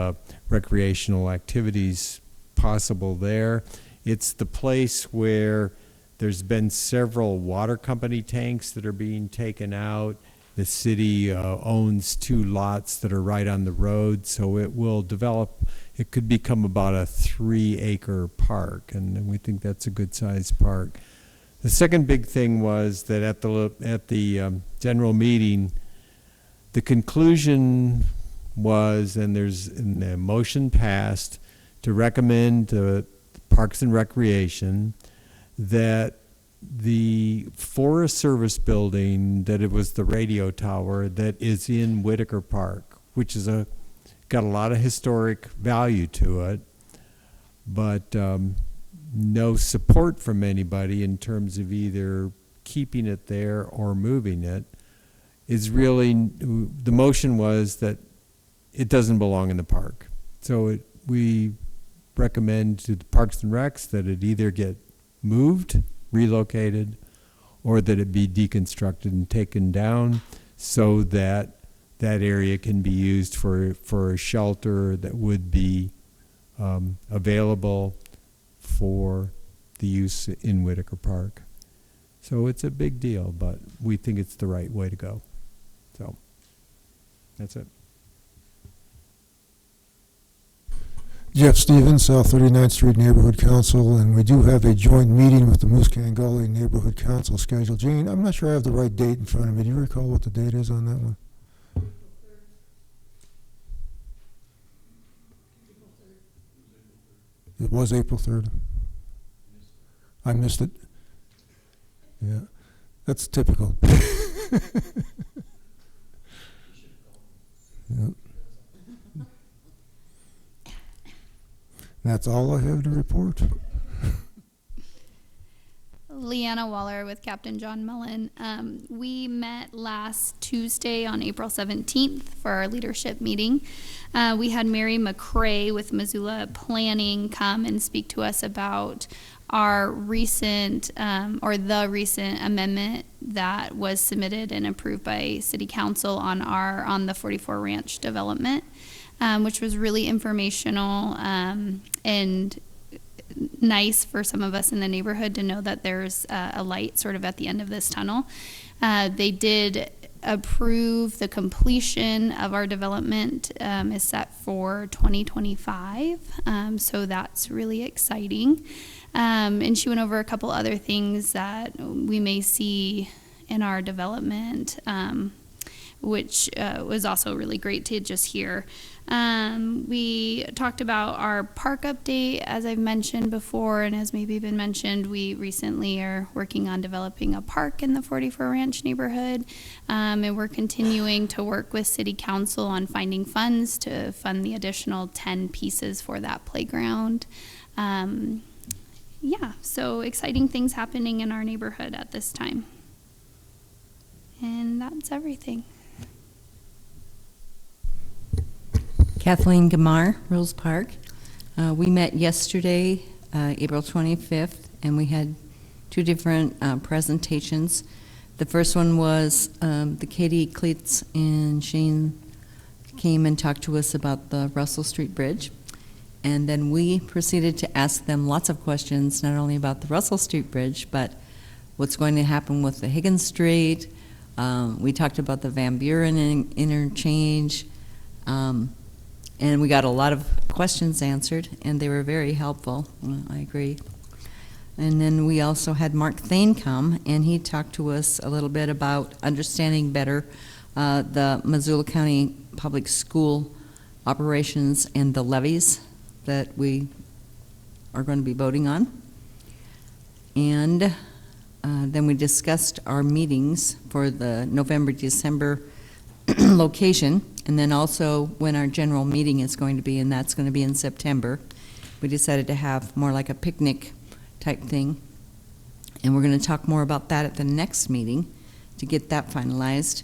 recreational activities possible there. It's the place where there's been several water company tanks that are being taken out. The city owns 2 lots that are right on the road, so it will develop. It could become about a 3-acre park, and we think that's a good-sized park. The second big thing was that at the general meeting, the conclusion was, and the motion passed, to recommend to Parks and Recreation that the Forest Service building, that it was the radio tower that is in Whitaker Park, which is got a lot of historic value to it, but no support from anybody in terms of either keeping it there or moving it, is really, the motion was that it doesn't belong in the park. So we recommend to the Parks and Recs that it either get moved, relocated, or that it be deconstructed and taken down so that that area can be used for a shelter that would be available for the use in Whitaker Park. So it's a big deal, but we think it's the right way to go. So that's it. Jeff Stevens, South 39th Street Neighborhood Council, and we do have a joint meeting with the Moose Can Gully Neighborhood Council scheduled. Jane, I'm not sure I have the right date in front of me. Do you recall what the date is on that one? It was April 3rd. I missed it. Yeah, that's typical. Yep. That's all I have to report. Leanna Waller with Captain John Mullen. We met last Tuesday on April 17th for our leadership meeting. We had Mary McCrae with Missoula Planning come and speak to us about our recent, the recent amendment that was submitted and approved by City Council on the 44 Ranch development, which was really informational and nice for some of us in the neighborhood to know that there's a light sort of at the end of this tunnel. They did approve the completion of our development is set for 2025, so that's really exciting. And she went over a couple other things that we may see in our development, which was also really great to just hear. We talked about our park update, as I've mentioned before, and as maybe been mentioned, we recently are working on developing a park in the 44 Ranch neighborhood, and we're continuing to work with City Council on finding funds to fund the additional 10 pieces for that playground. Yeah, so exciting things happening in our neighborhood at this time. And that's everything. Kathleen Gamar, Rose Park. We met yesterday, April 25th, and we had 2 different presentations. The first one was the Katie Klitz and Shane came and talked to us about the Russell Street Bridge. And then we proceeded to ask them lots of questions, not only about the Russell Street Bridge, but what's going to happen with the Higgins Street. We talked about the Van Buren interchange. And we got a lot of questions answered, and they were very helpful. I agree. And then we also had Mark Thane come, and he talked to us a little bit about understanding better the Missoula County Public School operations and the levies that we are going to be voting on. And then we discussed our meetings for the November, December location, and then also when our general meeting is going to be, and that's going to be in September. We decided to have more like a picnic type thing, and we're going to talk more about that at the next meeting to get that finalized.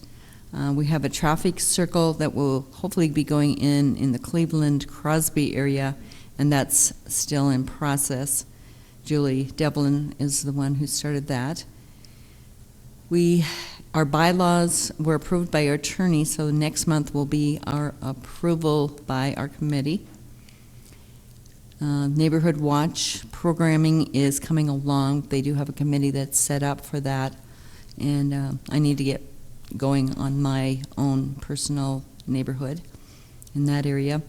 We have a traffic circle that will hopefully be going in the Cleveland-Crosby area, and that's still in process. Julie Devlin is the one who started that. Our bylaws were approved by our attorney, so next month will be our approval by our committee. Neighborhood Watch programming is coming along. They do have a committee that's set up for that, and I need to get going on my own personal neighborhood in that area.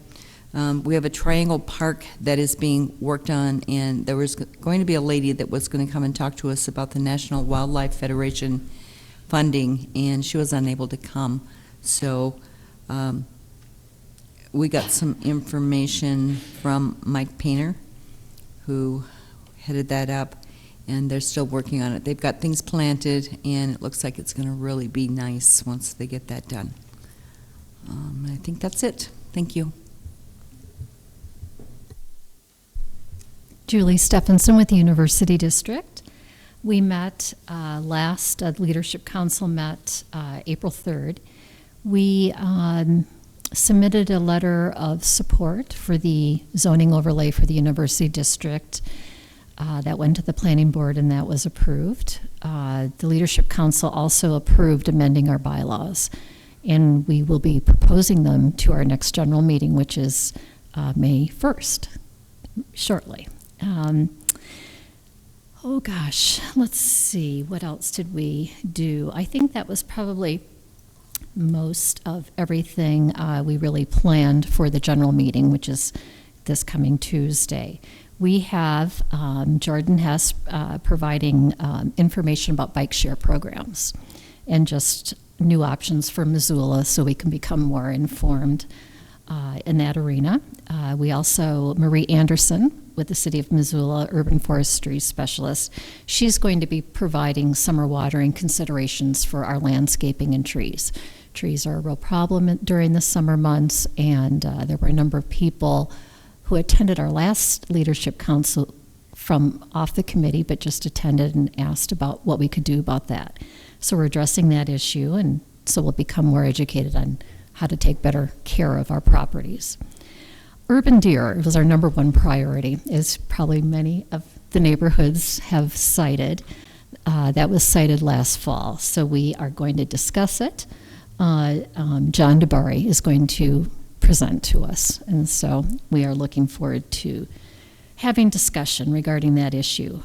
We have a Triangle Park that is being worked on, and there was going to be a lady that was going to come and talk to us about the National Wildlife Federation funding, and she was unable to come. So we got some information from Mike Painter, who headed that up, and they're still working on it. They've got things planted, and it looks like it's going to really be nice once they get that done. I think that's it. Thank you. Julie Stephenson with the University District. We met Leadership Council met April 3rd. We submitted a letter of support for the zoning overlay for the University District. That went to the Planning Board, and that was approved. The Leadership Council also approved amending our bylaws, and we will be proposing them to our next general meeting, which is May 1st, shortly. Oh gosh, let's see, what else did we do? I think that was probably most of everything we really planned for the general meeting, which is this coming Tuesday. We have Jordan Hess providing information about bike share programs and just new options for Missoula so we can become more informed in that arena. We also, Marie Anderson with the City of Missoula, Urban Forestry Specialist, she's going to be providing summer watering considerations for our landscaping and trees. Trees are a real problem during the summer months, and there were a number of people who attended our last Leadership Council from off the committee, but just attended and asked about what we could do about that. So we're addressing that issue, and so we'll become more educated on how to take better care of our properties. Urban deer was our number one priority, as probably many of the neighborhoods have cited. That was cited last fall, so we are going to discuss it. John DeBari is going to present to us, and so we are looking forward to having discussion regarding that issue.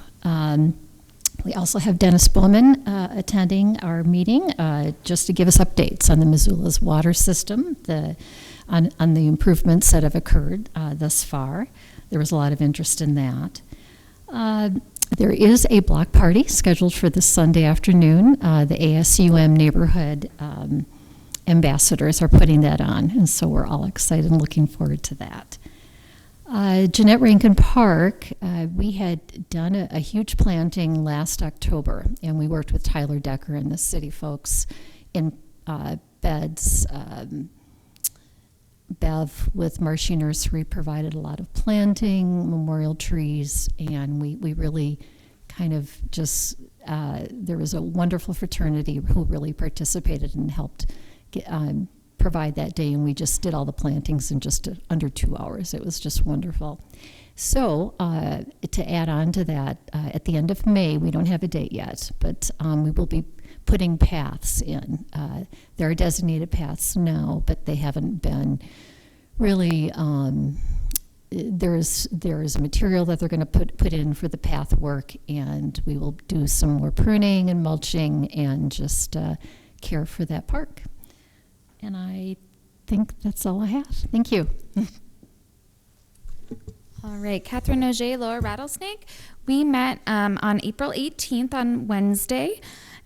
We also have Dennis Bowman attending our meeting just to give us updates on the Missoula's water system, on the improvements that have occurred thus far. There was a lot of interest in that. There is a block party scheduled for this Sunday afternoon. The ASUM neighborhood ambassadors are putting that on, and so we're all excited and looking forward to that. Jeanette Rankin Park, we had done a huge planting last October, and we worked with Tyler Decker and the city folks in beds. Bev with Marshy Nursery provided a lot of planting, memorial trees, and we really kind of just, there was a wonderful fraternity who really participated and helped provide that day, and we just did all the plantings in just under 2 hours. It was just wonderful. So to add on to that, at the end of May, we don't have a date yet, but we will be putting paths in. There are designated paths now, but they haven't been really, there's material that they're going to put in for the path work, and we will do some more pruning and mulching and just care for that park. And I think that's all I have. Thank you. All right, Catherine Auger, Lower Rattlesnake. We met on April 18th on Wednesday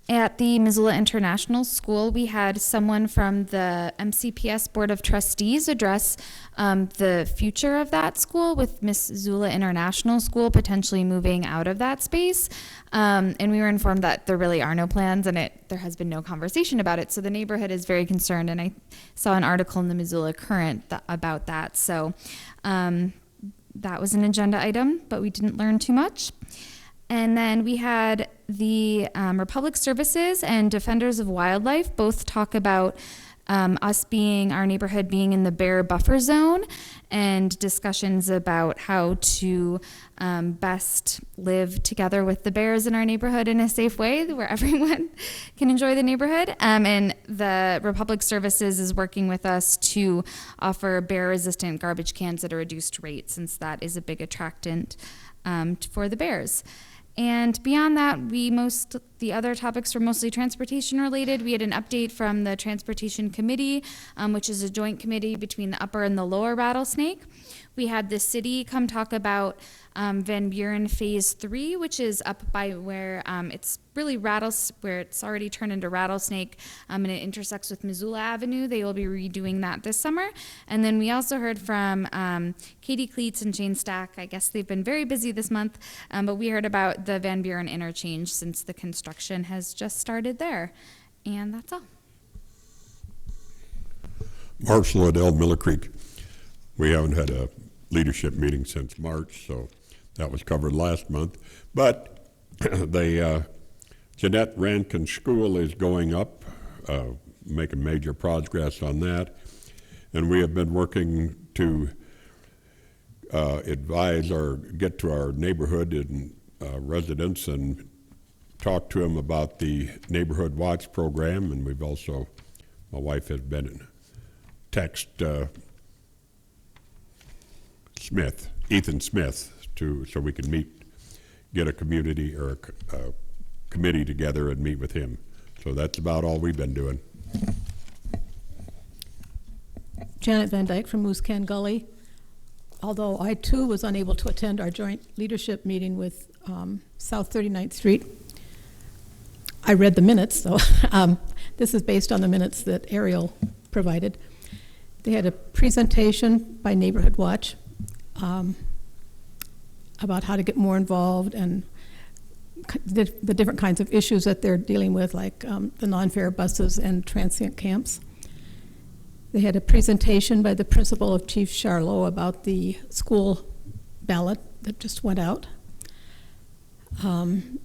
at the Missoula International School. We had someone from the MCPS Board of Trustees address the future of that school, with Missoula International School potentially moving out of that space. And we were informed that there really are no plans, and there has been no conversation about it. So the neighborhood is very concerned, and I saw an article in the Missoula Current about that. So that was an agenda item, but we didn't learn too much. And then we had the Republic Services and Defenders of Wildlife both talk about our neighborhood being in the bear buffer zone, and discussions about how to best live together with the bears in our neighborhood in a safe way where everyone can enjoy the neighborhood. And the Republic Services is working with us to offer bear-resistant garbage cans at a reduced rate, since that is a big attractant for the bears. And beyond that, the other topics were mostly transportation related. We had an update from the Transportation Committee, which is a joint committee between the Upper and the Lower Rattlesnake. We had the city come talk about Van Buren Phase 3, which is up by where it's really where it's already turned into Rattlesnake, and it intersects with Missoula Avenue. They will be redoing that this summer. And then we also heard from Katie Cleats and Jane Stack. I guess they've been very busy this month, but we heard about the Van Buren interchange, since the construction has just started there. And that's all. Marshall Adele, Miller Creek. We haven't had a leadership meeting since March, so that was covered last month. But the Jeanette Rankin School is going up, making major progress on that. And we have been working to advise or get to our neighborhood and residents and talk to them about the Neighborhood Watch program. And we've also, my wife has been in text Ethan Smith, so we can get a community or a committee together and meet with him. So that's about all we've been doing. Janet Van Dyke from Moose Can Gully. Although I too was unable to attend our joint leadership meeting with South 39th Street, I read the minutes, so this is based on the minutes that Ariel provided. They had a presentation by Neighborhood Watch about how to get more involved and the different kinds of issues that they're dealing with, like the non-fare buses and transient camps. They had a presentation by the principal of Chief Charlot about the school ballot that just went out.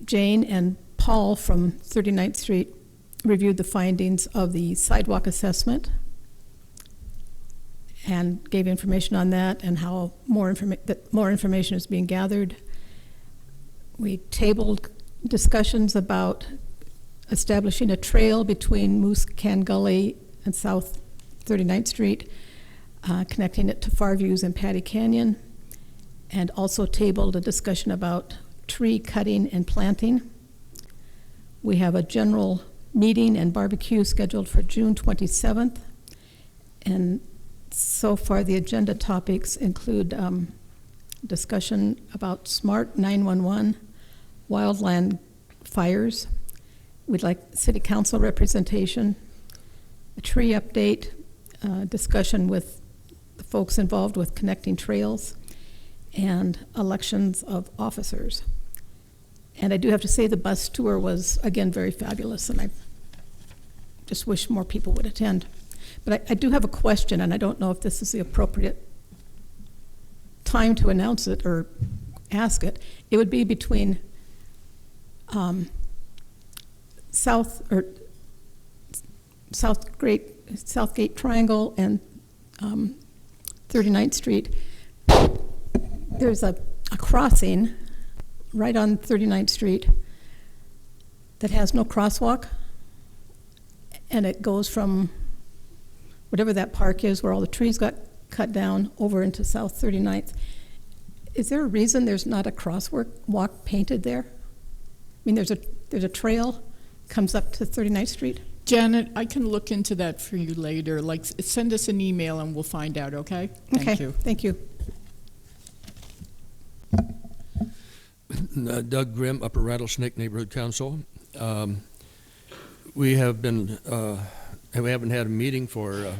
Jane and Paul from 39th Street reviewed the findings of the sidewalk assessment and gave information on that and how more information is being gathered. We tabled discussions about establishing a trail between Moose Can Gully and South 39th Street, connecting it to Farviews and Patty Canyon, and also tabled a discussion about tree cutting and planting. We have a general meeting and barbecue scheduled for June 27th, and so far the agenda topics include discussion about smart 911, wildland fires. We'd like city council representation, a tree update, discussion with the folks involved with connecting trails, and elections of officers. And I do have to say the bus tour was, again, very fabulous, and I just wish more people would attend. But I do have a question, and I don't know if this is the appropriate time to announce it or ask it. It would be between Southgate Triangle and 39th Street. There's a crossing right on 39th Street that has no crosswalk. and it goes from whatever that park is where all the trees got cut down over into South 39th. Is there a reason there's not a walk painted there? I mean, there's a trail comes up to 39th Street. Janet, I can look into that for you later. Like, send us an email and we'll find out, okay? Thank you. Thank you. Doug Grimm, Upper Rattlesnake Neighborhood Council. We haven't had a meeting for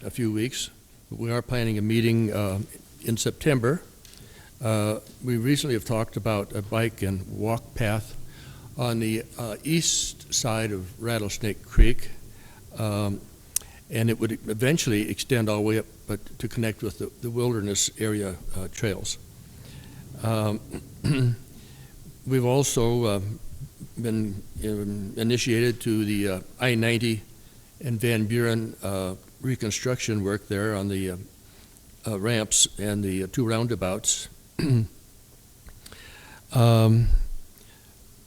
a few weeks, but we are planning a meeting in September. We recently have talked about a bike and walk path on the east side of Rattlesnake Creek, and it would eventually extend all the way up but to connect with the wilderness area trails. We've also been initiated to the I-90 and Van Buren reconstruction work there on the ramps and the two roundabouts.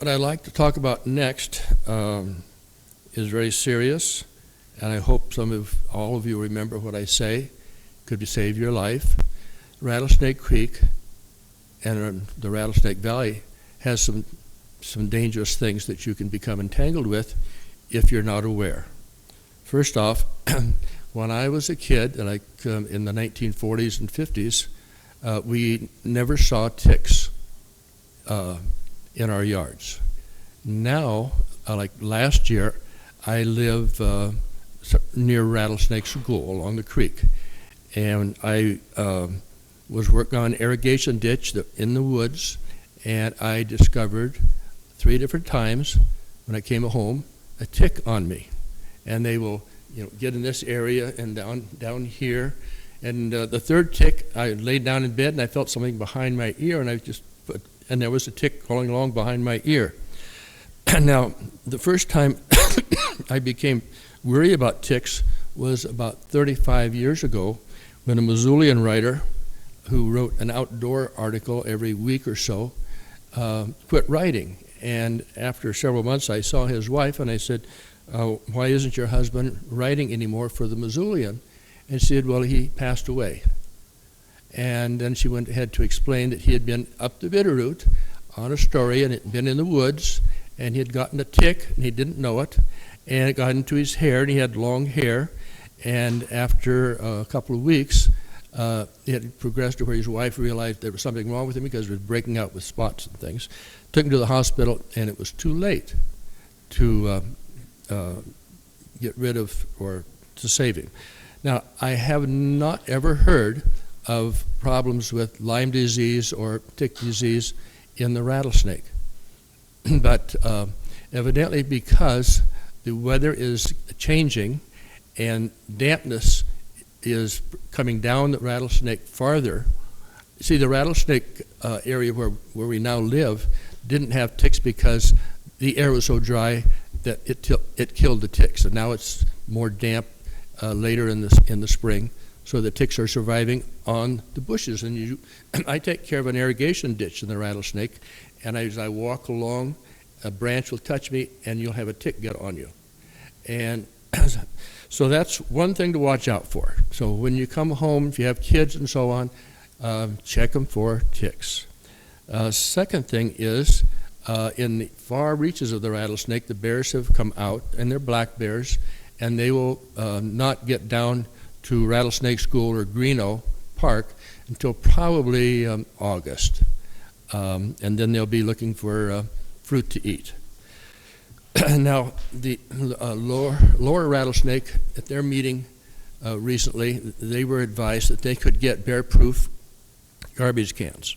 What I'd like to talk about next is very serious, and I hope all of you remember what I say. Could save your life. Rattlesnake Creek and the Rattlesnake Valley has some dangerous things that you can become entangled with if you're not aware. First off, when I was a kid, like in the 1940s and 50s, we never saw ticks in our yards. Now, like last year, I live near Rattlesnake School along the creek, and I was working on an irrigation ditch in the woods, and I discovered 3 different times when I came home a tick on me, and they will get in this area and down here, and the third tick, I laid down in bed and I felt something behind my ear, and there was a tick crawling along behind my ear. Now, the first time I became worried about ticks was about 35 years ago when a Missoulian writer who wrote an outdoor article every week or so quit writing. And after several months, I saw his wife and I said, why isn't your husband writing anymore for the Missoulian? And she said, well, he passed away. And then she went ahead to explain that he had been up the Bitterroot on a story and had been in the woods, and he had gotten a tick and he didn't know it, and it got into his hair, and he had long hair, and after a couple of weeks it had progressed to where his wife realized there was something wrong with him because he was breaking out with spots and things. Took him to the hospital, and it was too late to get rid of or to save him. Now, I have not ever heard of problems with Lyme disease or tick disease in the rattlesnake. But evidently because the weather is changing and dampness is coming down the rattlesnake farther. See, the rattlesnake area where we now live didn't have ticks because the air was so dry that it killed the ticks. And now it's more damp later in the spring, so the ticks are surviving on the bushes. And I take care of an irrigation ditch in the rattlesnake, and as I walk along, a branch will touch me, and you'll have a tick get on you. And so that's one thing to watch out for. So when you come home, if you have kids and so on, check them for ticks. Second thing is, in the far reaches of the rattlesnake, the bears have come out, and they're black bears, and they will not get down to Rattlesnake School or Greeno Park until probably August. And then they'll be looking for fruit to eat. Now, the lower rattlesnake, at their meeting recently, they were advised that they could get bear-proof garbage cans.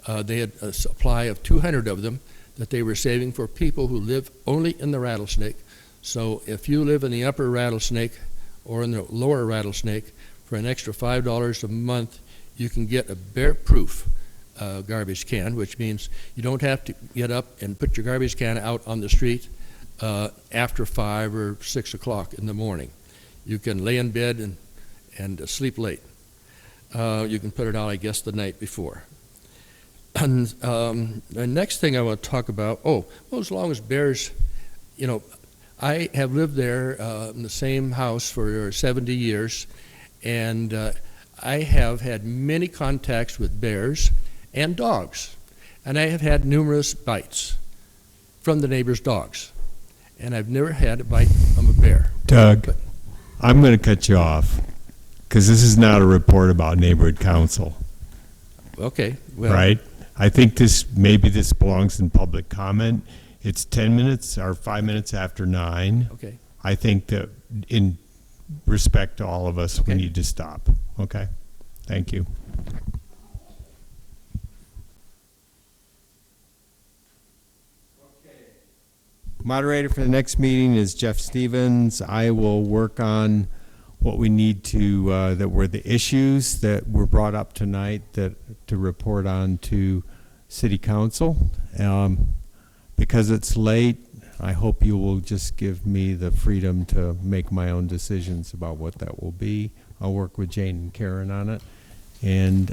They had a supply of 200 of them that they were saving for people who live only in the rattlesnake. So if you live in the upper rattlesnake or in the lower rattlesnake, for an extra $5 a month, you can get a bear-proof garbage can, which means you don't have to get up and put your garbage can out on the street after 5 or 6 o'clock in the morning. You can lay in bed and sleep late. You can put it out, I guess, the night before. And the next thing I want to talk about, as long as bears, I have lived there in the same house for 70 years, and I have had many contacts with bears and dogs, and I have had numerous bites from the neighbors' dogs, and I've never had a bite from a bear. Doug, But- I'm going to cut you off because this is not a report about neighborhood council, Okay, well. right? I think maybe this belongs in public comment. It's 10 minutes or 5 minutes after 9. Okay. I think that in respect to all of us, we need to stop. Okay? Thank you. Moderator for the next meeting is Jeff Stevens. I will work on what we need to, that were the issues that were brought up tonight to report on to City Council. Because it's late, I hope you will just give me the freedom to make my own decisions about what that will be. I'll work with Jane and Karen on it. And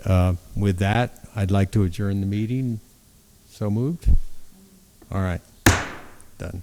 with that, I'd like to adjourn the meeting. So moved? All right. Done.